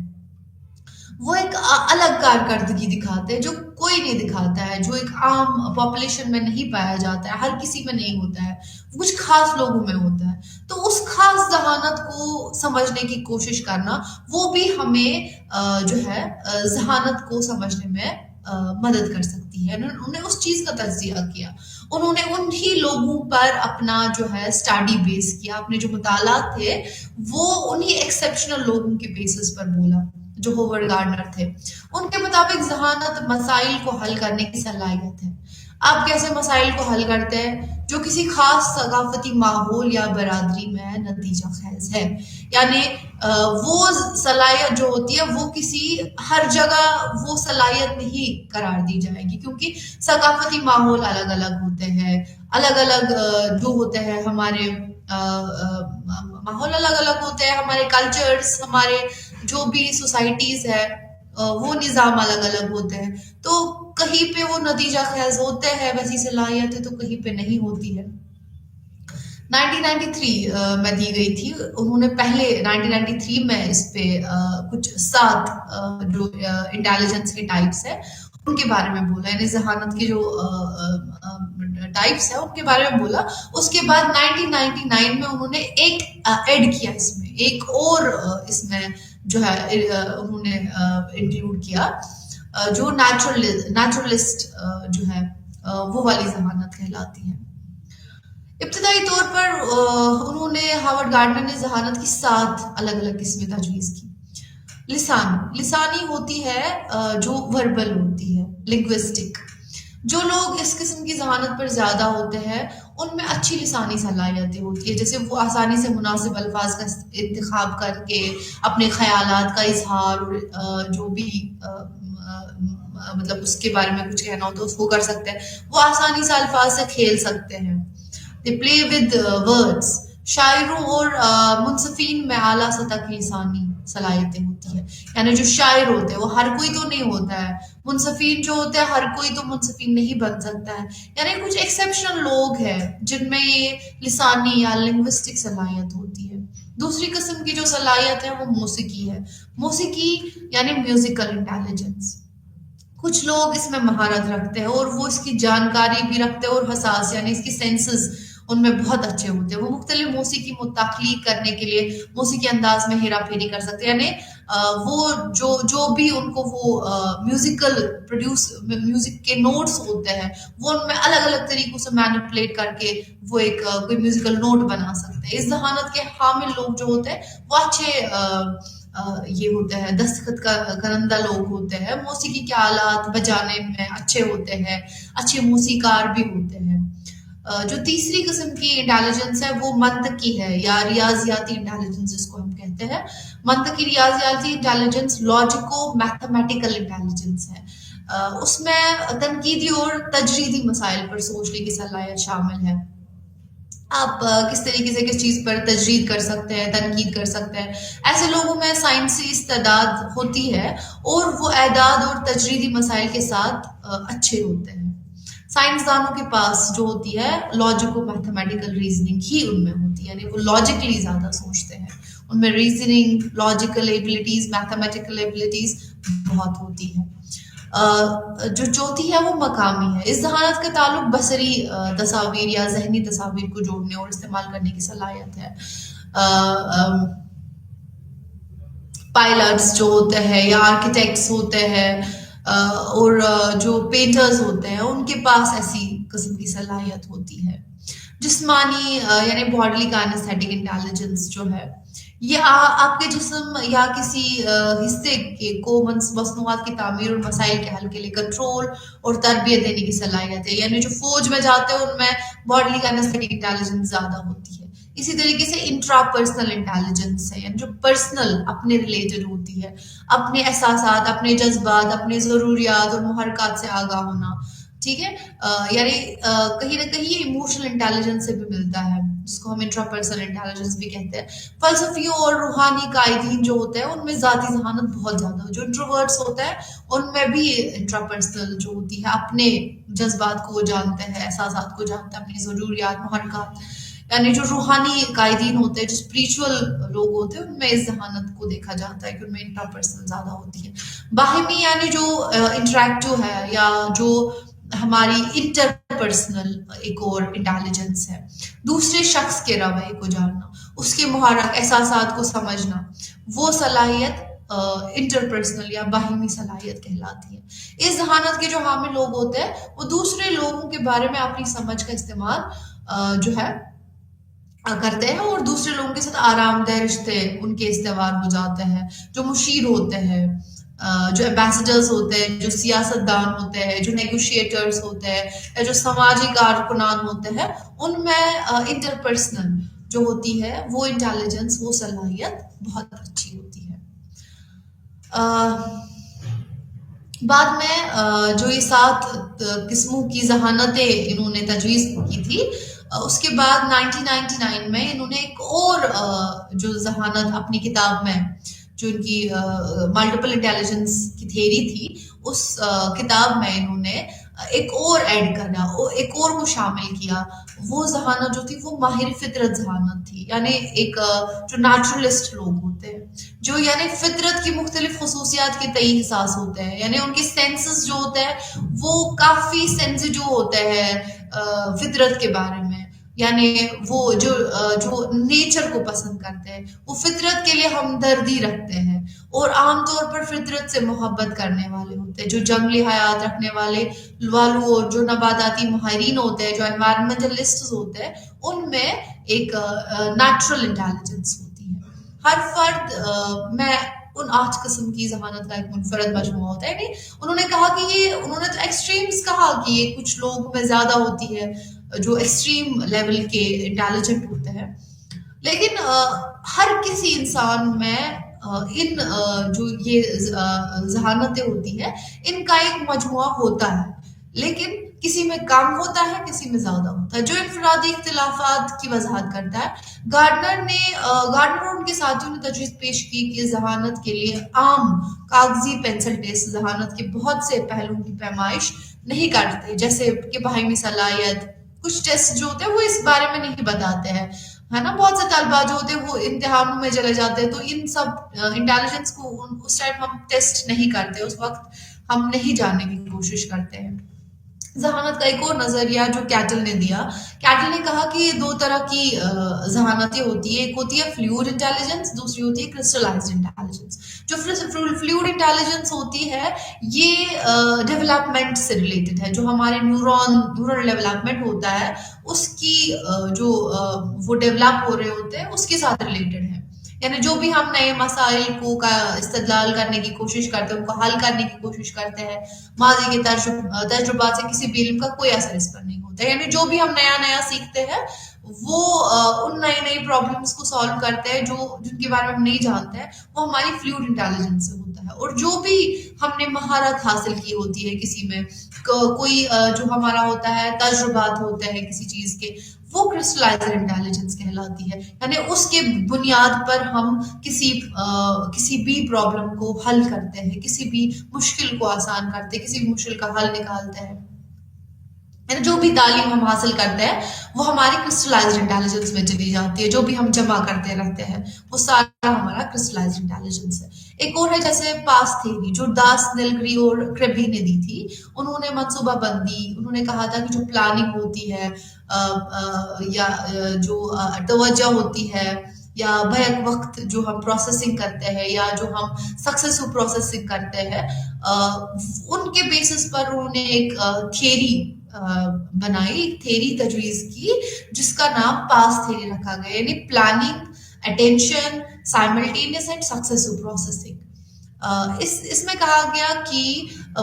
وہ ایک الگ کارکردگی دکھاتے ہیں جو کوئی نہیں دکھاتا ہے، جو ایک عام پاپولیشن میں نہیں پایا جاتا ہے، ہر کسی میں نہیں ہوتا ہے، وہ کچھ خاص لوگوں میں ہوتا ہے. تو اس خاص ذہانت کو سمجھنے کی کوشش کرنا، وہ بھی ہمیں جو ہے ذہانت کو سمجھنے میں مدد کر سکتی ہے. انہوں نے اس چیز کا تجزیہ کیا، انہوں نے انہی لوگوں پر اپنا جو ہے اسٹڈی بیس کیا، اپنے جو مطالعات تھے وہ انہی ایکسیپشنل لوگوں کے بیسس پر بولا جو ہاورڈ گارڈنر تھے. ان کے مطابق ذہانت مسائل کو حل کرنے کی صلاحیت ہے. آپ کیسے مسائل کو حل کرتے ہیں؟ جو کسی خاص ثقافتی ماحول یا برادری میں نتیجہ خیز ہے. یعنی وہ صلاحیت جو ہوتی ہے وہ کسی ہر جگہ وہ صلاحیت نہیں قرار دی جائے گی، کیونکہ ثقافتی ماحول الگ الگ ہوتے ہیں، الگ الگ جو ہوتے ہیں ہمارے ماحول الگ الگ ہوتے ہیں، ہمارے کلچرز، ہمارے جو بھی سوسائٹیز ہے وہ نظام الگ الگ ہوتے ہیں. تو کہیں پہ وہ نتیجہ خیز ہوتے ہیں ویسی صلاحیتیں، تو کہیں پہ نہیں ہوتی ہے. 1993 میں دی گئی تھی، انہوں نے پہلے 1993 میں اس پہ کچھ 7 جو انٹیلیجنس کے ٹائپس ہیں ان کے بارے میں بولا، یعنی ذہانت کے جو ٹائپس ہیں ان کے بارے میں بولا. اس کے بعد 1999 میں انہوں نے ایک ایڈ کیا، اس میں ایک اور اس میں جو ہے انہوں نے انکلوڈ کیا، جو نیچرلسٹ جو ہے وہ والی ذہانت کہلاتی ہے. ابتدائی طور پر انہوں نے ہاورڈ گارڈنر نے ذہانت کی 7 الگ الگ قسمیں تجویز کی. لسانی ہوتی ہے جو وربل ہوتی ہے، لنگوسٹک. جو لوگ اس قسم کی ذہانت پر زیادہ ہوتے ہیں ان میں اچھی لسانی صلاحیتیں ہوتی ہے، جیسے وہ آسانی سے مناسب الفاظ کا انتخاب کر کے اپنے خیالات کا اظہار، جو بھی مطلب اس کے بارے میں کچھ کہنا ہو تو اس کو کر سکتے ہیں. وہ آسانی سے الفاظ سے کھیل سکتے ہیں. They play with words. شاعروں اور منصفین میں اعلیٰ سطح کی لسانی صلاحیتیں ہوتی ہیں. یعنی جو شاعر ہوتے ہیں وہ ہر کوئی تو نہیں ہوتا ہے، منصفین جو ہوتے ہیں ہر کوئی تو منصفین نہیں بن سکتا ہے. یعنی کچھ ایکسیپشنل لوگ ہیں جن میں یہ لسانی یا لنگوسٹک صلاحیت ہوتی ہے. دوسری قسم کی جو صلاحیت ہے وہ موسیقی ہے. موسیقی یعنی میوزیکل انٹیلیجنس. کچھ لوگ اس میں مہارت رکھتے ہیں اور وہ اس کی جانکاری بھی رکھتے ہیں، اور حساس یعنی اس کی سینسز ان میں بہت اچھے ہوتے ہیں. وہ مختلف موسیقی تخلیق کرنے کے لیے موسیقی انداز میں ہیرا پھیری کر سکتے ہیں. یعنی وہ جو بھی ان کو وہ میوزک کے نوٹس ہوتے ہیں وہ ان میں الگ الگ طریقوں سے مینپولیٹ کر کے وہ ایک کوئی میوزیکل نوٹ بنا سکتے ہیں. اس ذہانت کے حامل لوگ جو ہوتے ہیں وہ اچھے یہ ہوتے ہیں، دستخط کرندہ لوگ ہوتے ہیں، موسیقی کے آلات بجانے میں اچھے ہوتے ہیں، اچھے موسیقار بھی ہوتے ہیں. جو تیسری قسم کی انٹیلیجنس ہے وہ منطقی ہے یا ریاضیاتی انٹیلیجنس جس کو ہم کہتے ہیں. منطقی ریاضیاتی انٹیلیجنس لاجیکو میتھمیٹیکل انٹیلیجنس ہے. اس میں تنقیدی اور تجریدی مسائل پر سوچنے کی صلاحیت شامل ہے. آپ کس طریقے سے کس چیز پر تجرید کر سکتے ہیں، تنقید کر سکتے ہیں. ایسے لوگوں میں سائنسی استعداد ہوتی ہے اور وہ اعداد اور تجریدی مسائل کے ساتھ اچھے ہوتے ہیں. سائنسدانوں کے پاس جو ہوتی ہے لاجیکو میتھمیٹیکل ریزننگ ہی ان میں ہوتی ہے، یعنی وہ لاجیکلی زیادہ سوچتے ہیں. ان میں reasoning, logical abilities, mathematical abilities بہت ہوتی ہے. جو چوتھی ہے وہ مقامی ہے. اس ذہانت کا تعلق بصری تصاویر یا ذہنی تصاویر کو جوڑنے اور استعمال کرنے کی صلاحیت ہے. پائلٹس جو ہوتے ہیں یا آرکیٹیکٹس ہوتے ہیں اور جو پینٹرز ہوتے ہیں ان کے پاس ایسی قسم کی صلاحیت ہوتی ہے. جسمانی یعنی باڈلی کائنیسٹک انٹیلیجنس جو ہے یہ آپ کے جسم یا کسی حصے کو مصنوعات کی تعمیر اور مسائل کے حل کے لیے کنٹرول اور تربیت دینے کی صلاحیت ہے. یعنی جو فوج میں جاتے ہیں ان میں باڈلی کائنیسٹک انٹیلیجنس زیادہ ہوتی ہے. اسی طریقے سے انٹرا پرسنل انٹیلیجنس ہے، یعنی جو پرسنل اپنے ریلیٹڈ ہوتی ہے، اپنے احساسات، اپنے جذبات، اپنے ضروریات اور محرکات سے آگاہ ہونا. ٹھیک ہے، یعنی کہیں نہ کہیں یہ ایموشنل انٹیلیجنس سے بھی ملتا ہے جس کو ہم انٹرا پرسنل انٹیلیجنس بھی کہتے ہیں. فلسفیوں اور روحانی قائدین جو ہوتے ہیں ان میں ذاتی ذہانت بہت زیادہ جو انٹروورٹس ہوتے ہیں ان میں بھی انٹرا پرسنل جو ہوتی ہے اپنے جذبات کو وہ جانتے ہیں، احساسات کو جانتے ہیں، اپنی ضروریات، محرکات. یعنی جو روحانی قائدین ہوتے ہیں، جو اسپریچول لوگ ہوتے ہیں ان میں اس ذہانت کو دیکھا جاتا ہے کہ ان میں انٹرا پرسنل زیادہ ہوتی ہے. باہمی یعنی جو انٹریکٹو ہے یا جو ہماری انٹر پرسنل ایک اور انٹیلیجنس ہے، دوسرے شخص کے رویے کو جاننا، اس کے محرک احساسات کو سمجھنا، وہ صلاحیت انٹر پرسنل یا باہمی صلاحیت کہلاتی ہے. اس ذہانت کے جو حامل لوگ ہوتے ہیں وہ دوسرے لوگوں کے بارے میں اپنی سمجھ کا استعمال جو ہے کرتے ہیں اور دوسرے لوگوں کے ساتھ آرام دہ رشتے ان کے استوار ہو جاتے ہیں. جو مشیر ہوتے ہیں جو ایمبیسڈرز ہوتے ہیں، جو سیاست دان ہوتے ہیں، جو نیگوشیٹرز ہوتے ہیں، یا جو سماجی کارکنان ہوتے ہیں، ان میں انٹرپرسنل جو ہوتی ہے وہ انٹیلیجنس، وہ صلاحیت بہت اچھی ہوتی ہے۔ بعد میں جو یہ 7 قسموں کی ذہانتیں انہوں نے تجویز کی تھی، اس کے بعد 1999 میں انہوں نے ایک اور جو ذہانت اپنی کتاب میں، جو ان کی ملٹیپل انٹیلیجنس کی تھیری تھی، اس کتاب میں انہوں نے ایک اور ایڈ کرا، ایک اور کو شامل کیا۔ وہ ذہانت جو تھی وہ ماہر فطرت ذہانت تھی، یعنی ایک جو نیچرلسٹ لوگ ہوتے ہیں، جو یعنی فطرت کی مختلف خصوصیات کے تئیں حساس ہوتے ہیں، یعنی ان کے سینسز جو ہوتے ہیں وہ کافی سینسیٹیو ہوتے ہیں فطرت کے بارے میں، یعنی وہ جو نیچر کو پسند کرتے ہیں، وہ فطرت کے لیے ہمدردی رکھتے ہیں، اور عام طور پر فطرت سے محبت کرنے والے ہوتے ہیں۔ جو جنگلی حیات رکھنے والوں اور جو نباتاتی ماہرین ہوتے ہیں، جو انوائرمنٹلسٹ ہوتے ہیں، ان میں ایک نیچرل انٹیلیجنس ہوتی ہے۔ ہر فرد میں ان 8 قسم کی ذہانت کا ایک منفرد مجموعہ ہوتا ہے۔ یعنی انہوں نے کہا کہ انہوں نے تو ایکسٹریمز کہا کہ یہ کچھ لوگوں میں زیادہ ہوتی ہے، جو ایکسٹریم لیول کے انٹیلیجنٹ ہوتے ہیں، لیکن ہر کسی انسان میں ان جو یہ ذہانتیں ہوتی ہے، ان کا ایک مجموعہ ہوتا ہے، لیکن کسی میں کم ہوتا ہے، کسی میں زیادہ ہوتا ہے، جو انفرادی اختلافات کی وضاحت کرتا ہے۔ گارڈنر اور ان کے ساتھیوں نے تجویز پیش کی کہ ذہانت کے لیے عام کاغذی پینسل ٹیسٹ ذہانت کے بہت سے پہلوؤں کی پیمائش نہیں کرتے، جیسے کہ باہمی صلاحیت۔ کچھ ٹیسٹ جو ہوتے ہیں وہ اس بارے میں نہیں بتاتے ہیں، ہے نا۔ بہت سے طلبہ جو ہوتے ہیں وہ امتحانوں میں چلے جاتے ہیں، تو ان سب انٹیلیجنس کو اس ٹائم ہم ٹیسٹ نہیں کرتے، اس وقت ہم نہیں جاننے کی کوشش کرتے ہیں۔ ذہانت کا ایک اور نظریہ جو کیٹل نے دیا، کیٹل نے کہا کہ یہ 2 طرح کی ذہانتیں ہوتی ہیں، ایک ہوتی ہے فلوئڈ انٹیلیجنس، دوسری ہوتی ہے کرسٹلائزڈ انٹیلیجنس۔ جو فلوئڈ انٹیلیجنس ہوتی ہے یہ ڈیولپمنٹ سے ریلیٹڈ ہے، جو ہمارے نیورل ڈیولپمنٹ ہوتا ہے اس کی جو وہ ڈیولپ ہو رہے ہوتے ہیں اس کے ساتھ ریلیٹڈ ہے، یعنی جو بھی ہم نئے مسائل کو استدلال کرنے کی کوشش کرتے ہیں، ان کو حل کرنے کی کوشش کرتے ہیں، ماضی کے تجربات سے کسی بھی علم کا کوئی اثر اس پر نہیں ہوتا ہے، یعنی جو بھی ہم نیا سیکھتے ہیں وہ ان نئی پرابلمس کو سالو کرتے ہیں جن کے بارے میں ہم نہیں جانتے ہیں، وہ ہماری فلوئڈ انٹیلیجنس سے ہوتا ہے۔ اور جو بھی ہم نے مہارت حاصل کی ہوتی ہے کسی میں، کوئی جو ہمارا ہوتا ہے تجربات ہوتے ہیں کسی چیز کے، وہ کرسٹلائزڈ انٹیلیجنس کہلاتی ہے، یعنی اس کے بنیاد پر ہم کسی بھی پرابلم کو حل کرتے ہیں، کسی بھی مشکل کو آسان کرتے ہیں، کسی بھی مشکل کا حل نکالتے ہیں، یعنی جو بھی تعلیم ہم حاصل کرتے ہیں وہ ہماری کرسٹلائزڈ انٹیلیجنس میں چلی جاتی ہے، جو بھی ہم جمع کرتے رہتے ہیں وہ سارا ہمارا کرسٹلائزڈ انٹیلیجنس ہے۔ ایک اور ہے جیسے پاس تھیوری، جو ڈاس نیلگری اور کریبی نے دی تھی، انہوں نے منصوبہ بندی، انہوں نے کہا تھا کہ جو پلاننگ ہوتی ہے یا جو توجہ ہوتی ہے، یا بیک وقت جو ہم پروسیسنگ کرتے ہیں، یا جو ہم سکسیسفل پروسیسنگ کرتے ہیں، ان کے بیسس پر انہوں نے ایک تھیری بنائی، ایک تھیری تجویز کی جس کا نام پاس تھیری رکھا گیا، یعنی planning, attention, simultaneous and successive processing. اس میں کہا گیا کہ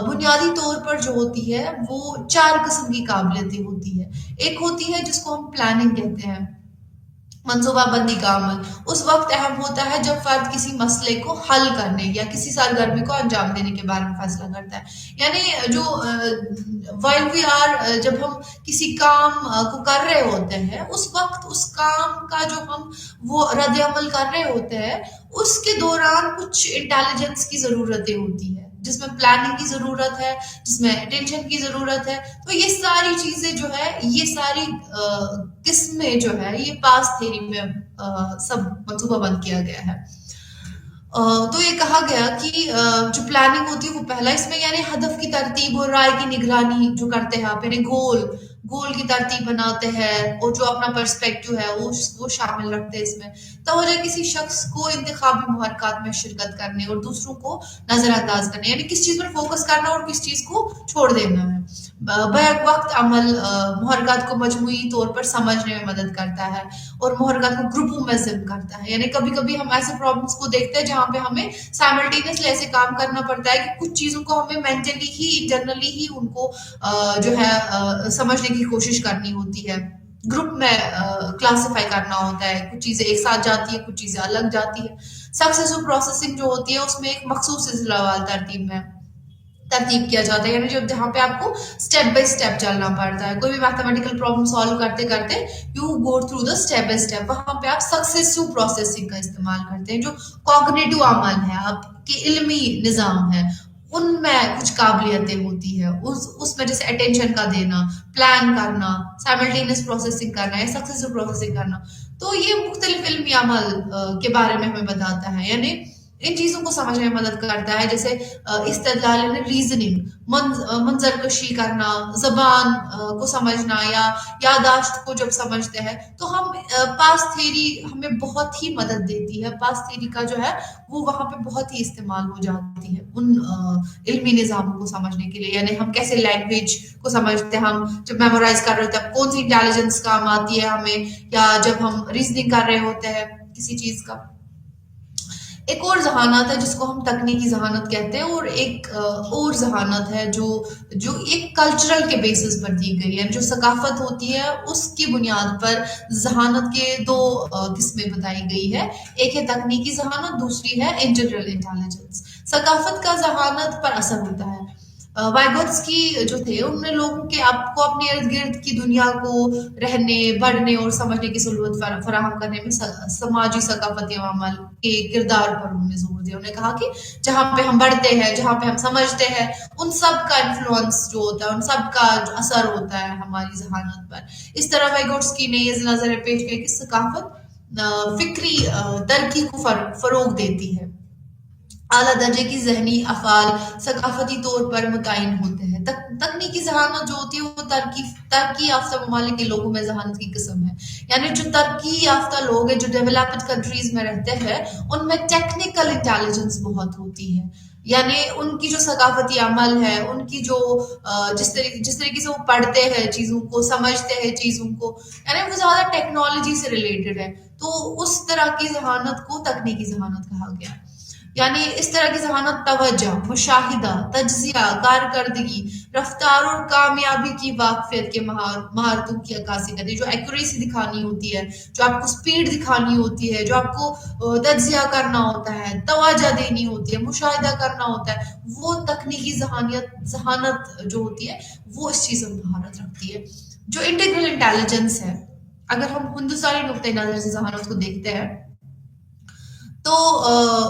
بنیادی طور پر جو ہوتی ہے وہ 4 قسم کی قابلیتیں ہوتی ہے۔ ایک ہوتی ہے جس کو ہم پلاننگ کہتے ہیں، منصوبہ بندی کا عمل اس وقت اہم ہوتا ہے جب فرد کسی مسئلے کو حل کرنے یا کسی سرگرمی کو انجام دینے کے بارے میں فیصلہ کرتا ہے، یعنی جو جب ہم کسی کام کو کر رہے ہوتے ہیں، اس وقت اس کام کا جو ہم وہ رد عمل کر رہے ہوتے ہیں، اس کے دوران کچھ انٹیلیجنس کی ضرورتیں ہوتی ہیں، جس میں پلاننگ کی ضرورت ہے، جس میں اٹینشن کی ضرورت ہے۔ تو یہ ساری چیزیں جو ہے، یہ ساری قسمیں جو ہے، یہ پاس تھیری میں سب منصوبہ بند کیا گیا ہے۔ تو یہ کہا گیا کہ جو پلاننگ ہوتی ہے وہ پہلا اس میں، یعنی ہدف کی ترتیب اور رائے کی نگرانی جو کرتے ہیں آپ، یعنی گول گول کی ترتیب بناتے ہیں اور جو اپنا پرسپیکٹو ہے وہ شامل رکھتے ہیں اس میں. توجہ کسی شخص کو انتخابی محرکات میں شرکت کرنے اور دوسروں کو نظر انداز کرنے، یعنی کس چیز پر فوکس کرنا اور کس چیز کو چھوڑ دینا ہے. بیک وقت عمل محرکات کو مجموعی طور پر سمجھنے میں مدد کرتا ہے اور محرکات کو گروپوں میں ضم کرتا ہے. یعنی کبھی کبھی ہم ایسے پرابلمس کو دیکھتے ہیں جہاں پہ ہمیں سائملٹینیسلی ایسے کام کرنا پڑتا ہے کہ کچھ چیزوں کو ہمیں مینٹلی ہی انٹرنلی ہی ان کو جو ہے سمجھنے کی کوشش کرنی ہوتی ہے، گروپ میں کلاسیفائی کرنا ہوتا ہے. کچھ چیزیں ایک ساتھ جاتی ہے، کچھ چیزیں الگ جاتی ہے. سکسیسفل پروسیسنگ جو ہوتی ہے اس میں ایک مخصوص سلسلہ وار ترتیب کیا جاتا ہے، یعنی جہاں پہ آپ کو اسٹیپ بائی اسٹیپ چلنا پڑتا ہے. کوئی بھی میتھمیٹیکل پرابلم سالو کرتے کرتے you go through the step by step. وہاں پہ آپ سکسیسفل پروسیسنگ کا استعمال کرتے ہیں. جو کوگنیٹو عمل ہے، آپ کے علمی نظام ہے، ان میں کچھ قابلیتیں ہوتی ہے. اس میں جیسے اٹینشن کا دینا، پلان کرنا، سائملٹینیس پروسیسنگ کرنا یا سکسیسفل پروسیسنگ کرنا. تو یہ مختلف علمی عمل کے بارے میں ہمیں بتاتا ہے، یعنی ان چیزوں کو سمجھنے میں مدد کرتا ہے. جیسے استدلال یعنی ریزننگ، منظر کشی کرنا، زبان کو سمجھنا یا یادداشت کو جب سمجھتے ہیں تو ہم پاس تھیوری ہمیں بہت ہی مدد دیتی ہے. پاس تھیوری کا جو ہے وہ وہاں پہ بہت ہی استعمال ہو جاتی ہے ان علمی نظاموں کو سمجھنے کے لیے. یعنی ہم کیسے لینگویج کو سمجھتے ہیں، ہم جب میمورائز کر رہے ہوتے ہیں کون سی انٹیلیجنس کام آتی ہے ہمیں، یا جب ہم ریزننگ کر رہے ہوتے ہیں کسی چیز کا. ایک اور ذہانت ہے جس کو ہم تکنیکی ذہانت کہتے ہیں، اور ایک اور ذہانت ہے جو ایک کلچرل کے بیسس پر دی گئی ہے. جو ثقافت ہوتی ہے اس کی بنیاد پر ذہانت کے دو قسمیں بتائی گئی ہے. ایک ہے تکنیکی ذہانت، دوسری ہے انٹیگرل انٹیلیجنس. ثقافت کا ذہانت پر اثر ہوتا ہے. وائگوتسکی جو تھے انہوں نے لوگوں کے آپ کو اپنے ارد گرد کی دنیا کو رہنے، بڑھنے اور سمجھنے کی سہولت فراہم کرنے میں سماجی ثقافتی عوامل کے کردار پر انہوں نے زور دیا. انہوں نے کہا کہ جہاں پہ ہم بڑھتے ہیں، جہاں پہ ہم سمجھتے ہیں، ان سب کا انفلوئنس جو ہوتا ہے، ان سب کا جو اثر ہوتا ہے ہماری ذہانت پر. اس طرح وائگوٹسکی نے یہ نظر پیش کیا کہ ثقافت فکری ترقی کو فروغ دیتی ہے. اعلیٰ درجے کی ذہنی افعال ثقافتی طور پر متعین ہوتے ہیں. تکنیکی ذہانت جو ہوتی ہے وہ ترقی یافتہ ممالک کے لوگوں میں ذہانت کی قسم ہے. یعنی جو ترقی یافتہ لوگ ہیں، جو ڈیولپڈ کنٹریز میں رہتے ہیں، ان میں ٹیکنیکل انٹیلیجنس بہت ہوتی ہے. یعنی ان کی جو ثقافتی عمل ہے، ان کی جو جس طریقے سے وہ پڑھتے ہیں چیزوں کو، سمجھتے ہیں چیزوں کو، یعنی وہ زیادہ ٹیکنالوجی سے ریلیٹڈ ہے. تو اس طرح کی ذہانت کو تکنیکی ذہانت کہا گیا. یعنی اس طرح کی ذہانت توجہ، مشاہدہ، تجزیہ، کارکردگی، رفتار اور کامیابی کی واقفیت کے مہارتوں کی عکاسی کرتی ہے. جو ایکوریسی دکھانی ہوتی ہے، جو آپ کو سپیڈ دکھانی ہوتی ہے، جو آپ کو تجزیہ کرنا ہوتا ہے، توجہ دینی ہوتی ہے، مشاہدہ کرنا ہوتا ہے، وہ تکنیکی ذہانت جو ہوتی ہے وہ اس چیز میں مہارت رکھتی ہے. جو انٹیگرل انٹیلیجنس ہے، اگر ہم ہندوستانی نقطۂ نظر سے ذہانت کو دیکھتے ہیں تو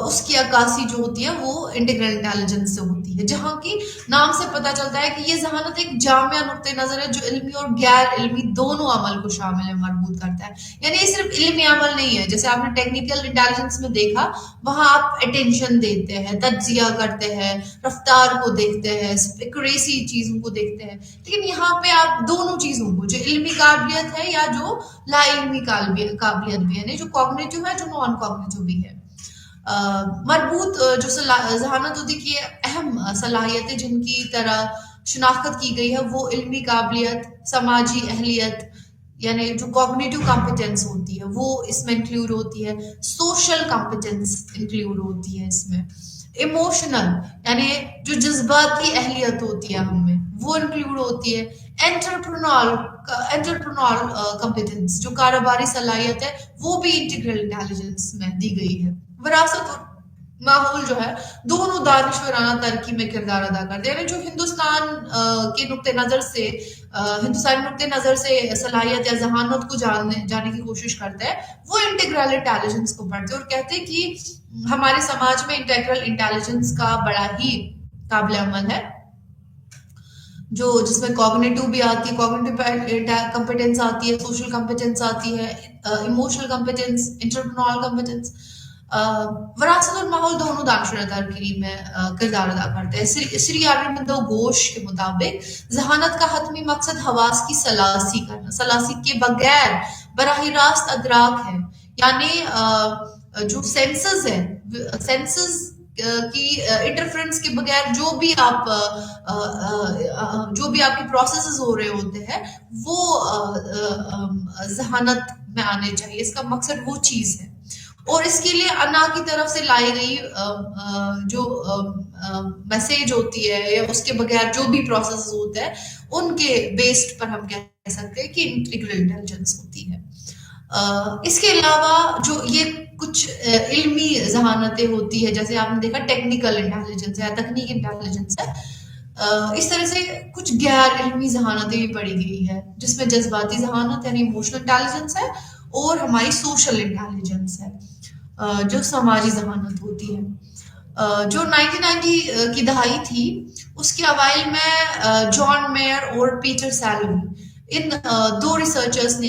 اس کی عکاسی جو ہوتی ہے وہ انٹیگرل انٹیلیجنس سے ہوتی ہے، جہاں کی نام سے پتہ چلتا ہے کہ یہ ذہانت ایک جامع نقطۂ نظر ہے جو علمی اور غیر علمی دونوں عمل کو شامل مربوط کرتا ہے. یعنی یہ صرف علمی عمل نہیں ہے. جیسے آپ نے ٹیکنیکل انٹیلیجنس میں دیکھا، وہاں آپ اٹینشن دیتے ہیں، تجزیہ کرتے ہیں، رفتار کو دیکھتے ہیں، ایکوریسی چیزوں کو دیکھتے ہیں. لیکن یہاں پہ آپ دونوں چیزوں کو، جو علمی قابلیت ہے یا جو لا علمی قابلیت بھی ہے، یعنی جو کوگنیٹو ہے، جو نان کوگنیٹو بھی ہے، مربوط جو ذہانت ہوتی ہے کہ اہم صلاحیتیں جن کی طرح شناخت کی گئی ہے وہ علمی قابلیت، سماجی اہلیت یعنی جو کوگنیٹو کمپیٹنس ہوتی ہے وہ اس میں انکلوڈ ہوتی ہے. سوشل کمپیٹنس انکلوڈ ہوتی ہے اس میں. ایموشنل یعنی جو جذباتی اہلیت ہوتی ہے ہم میں وہ انکلوڈ ہوتی ہے. انٹرپرنور کمپیٹنس جو کاروباری صلاحیت ہے وہ بھی انٹیگرل انٹیلیجنس میں دی گئی ہے. وراثت اور ماحول جو ہے دونوں دانشورانہ ترقی میں کردار ادا کرتے ہیں. یعنی جو ہندوستانی نقطۂ نظر سے صلاحیت یا ذہانت کو جانے کی کوشش کرتے ہیں وہ انٹیگرل انٹیلیجنس کو پڑھتے ہیں اور کہتے ہیں کہ ہمارے سماج میں انٹیگرل انٹیلیجنس کا بڑا ہی قابل عمل ہے، جس میں کوگنیٹو بھی آتی ہے، کوگنیٹو کمپیٹنس آتی ہے، سوشل کمپیٹنس آتی ہے، ایموشنل کمپیٹنس، انٹرپرنور کمپیٹنس. وراثت اور ماحول دونوں دانشورہ ترکیب میں کردار ادا کرتے ہیں. سری اروبندو گھوش کے مطابق ذہانت کا حتمی مقصد حواس کی سلاسی کرنا، سلاسی کے بغیر براہ راست ادراک ہے. یعنی جو سینسز ہیں، سینسز کی انٹرفرنس کے بغیر جو بھی آپ کے پروسیسز ہو رہے ہوتے ہیں وہ ذہانت میں آنے چاہیے. اس کا مقصد وہ چیز ہے. اور اس کے لیے انا کی طرف سے لائی گئی جو میسج ہوتی ہے یا اس کے بغیر جو بھی پروسیس ہوتے ہیں ان کے بیسڈ پر ہم کہہ سکتے ہیں کہ انٹیگرل انٹیلیجنس ہوتی ہے. اس کے علاوہ جو یہ کچھ علمی ذہانتیں ہوتی ہے، جیسے آپ نے دیکھا ٹیکنیکل انٹیلیجنس ہے یا تکنیک انٹیلیجنس ہے، اس طرح سے کچھ غیر علمی ذہانتیں بھی پڑھی گئی ہے جس میں جذباتی ذہانت یعنی ایموشنل انٹیلیجنس ہے اور ہماری سوشل انٹیلیجنس ہے جو سماجی ذہانت ہوتی ہے. جو 1990 کی دہائی تھی اس کے اوائل میں جان میئر اور پیٹر سیلوی، ان دو ریسرچرز نے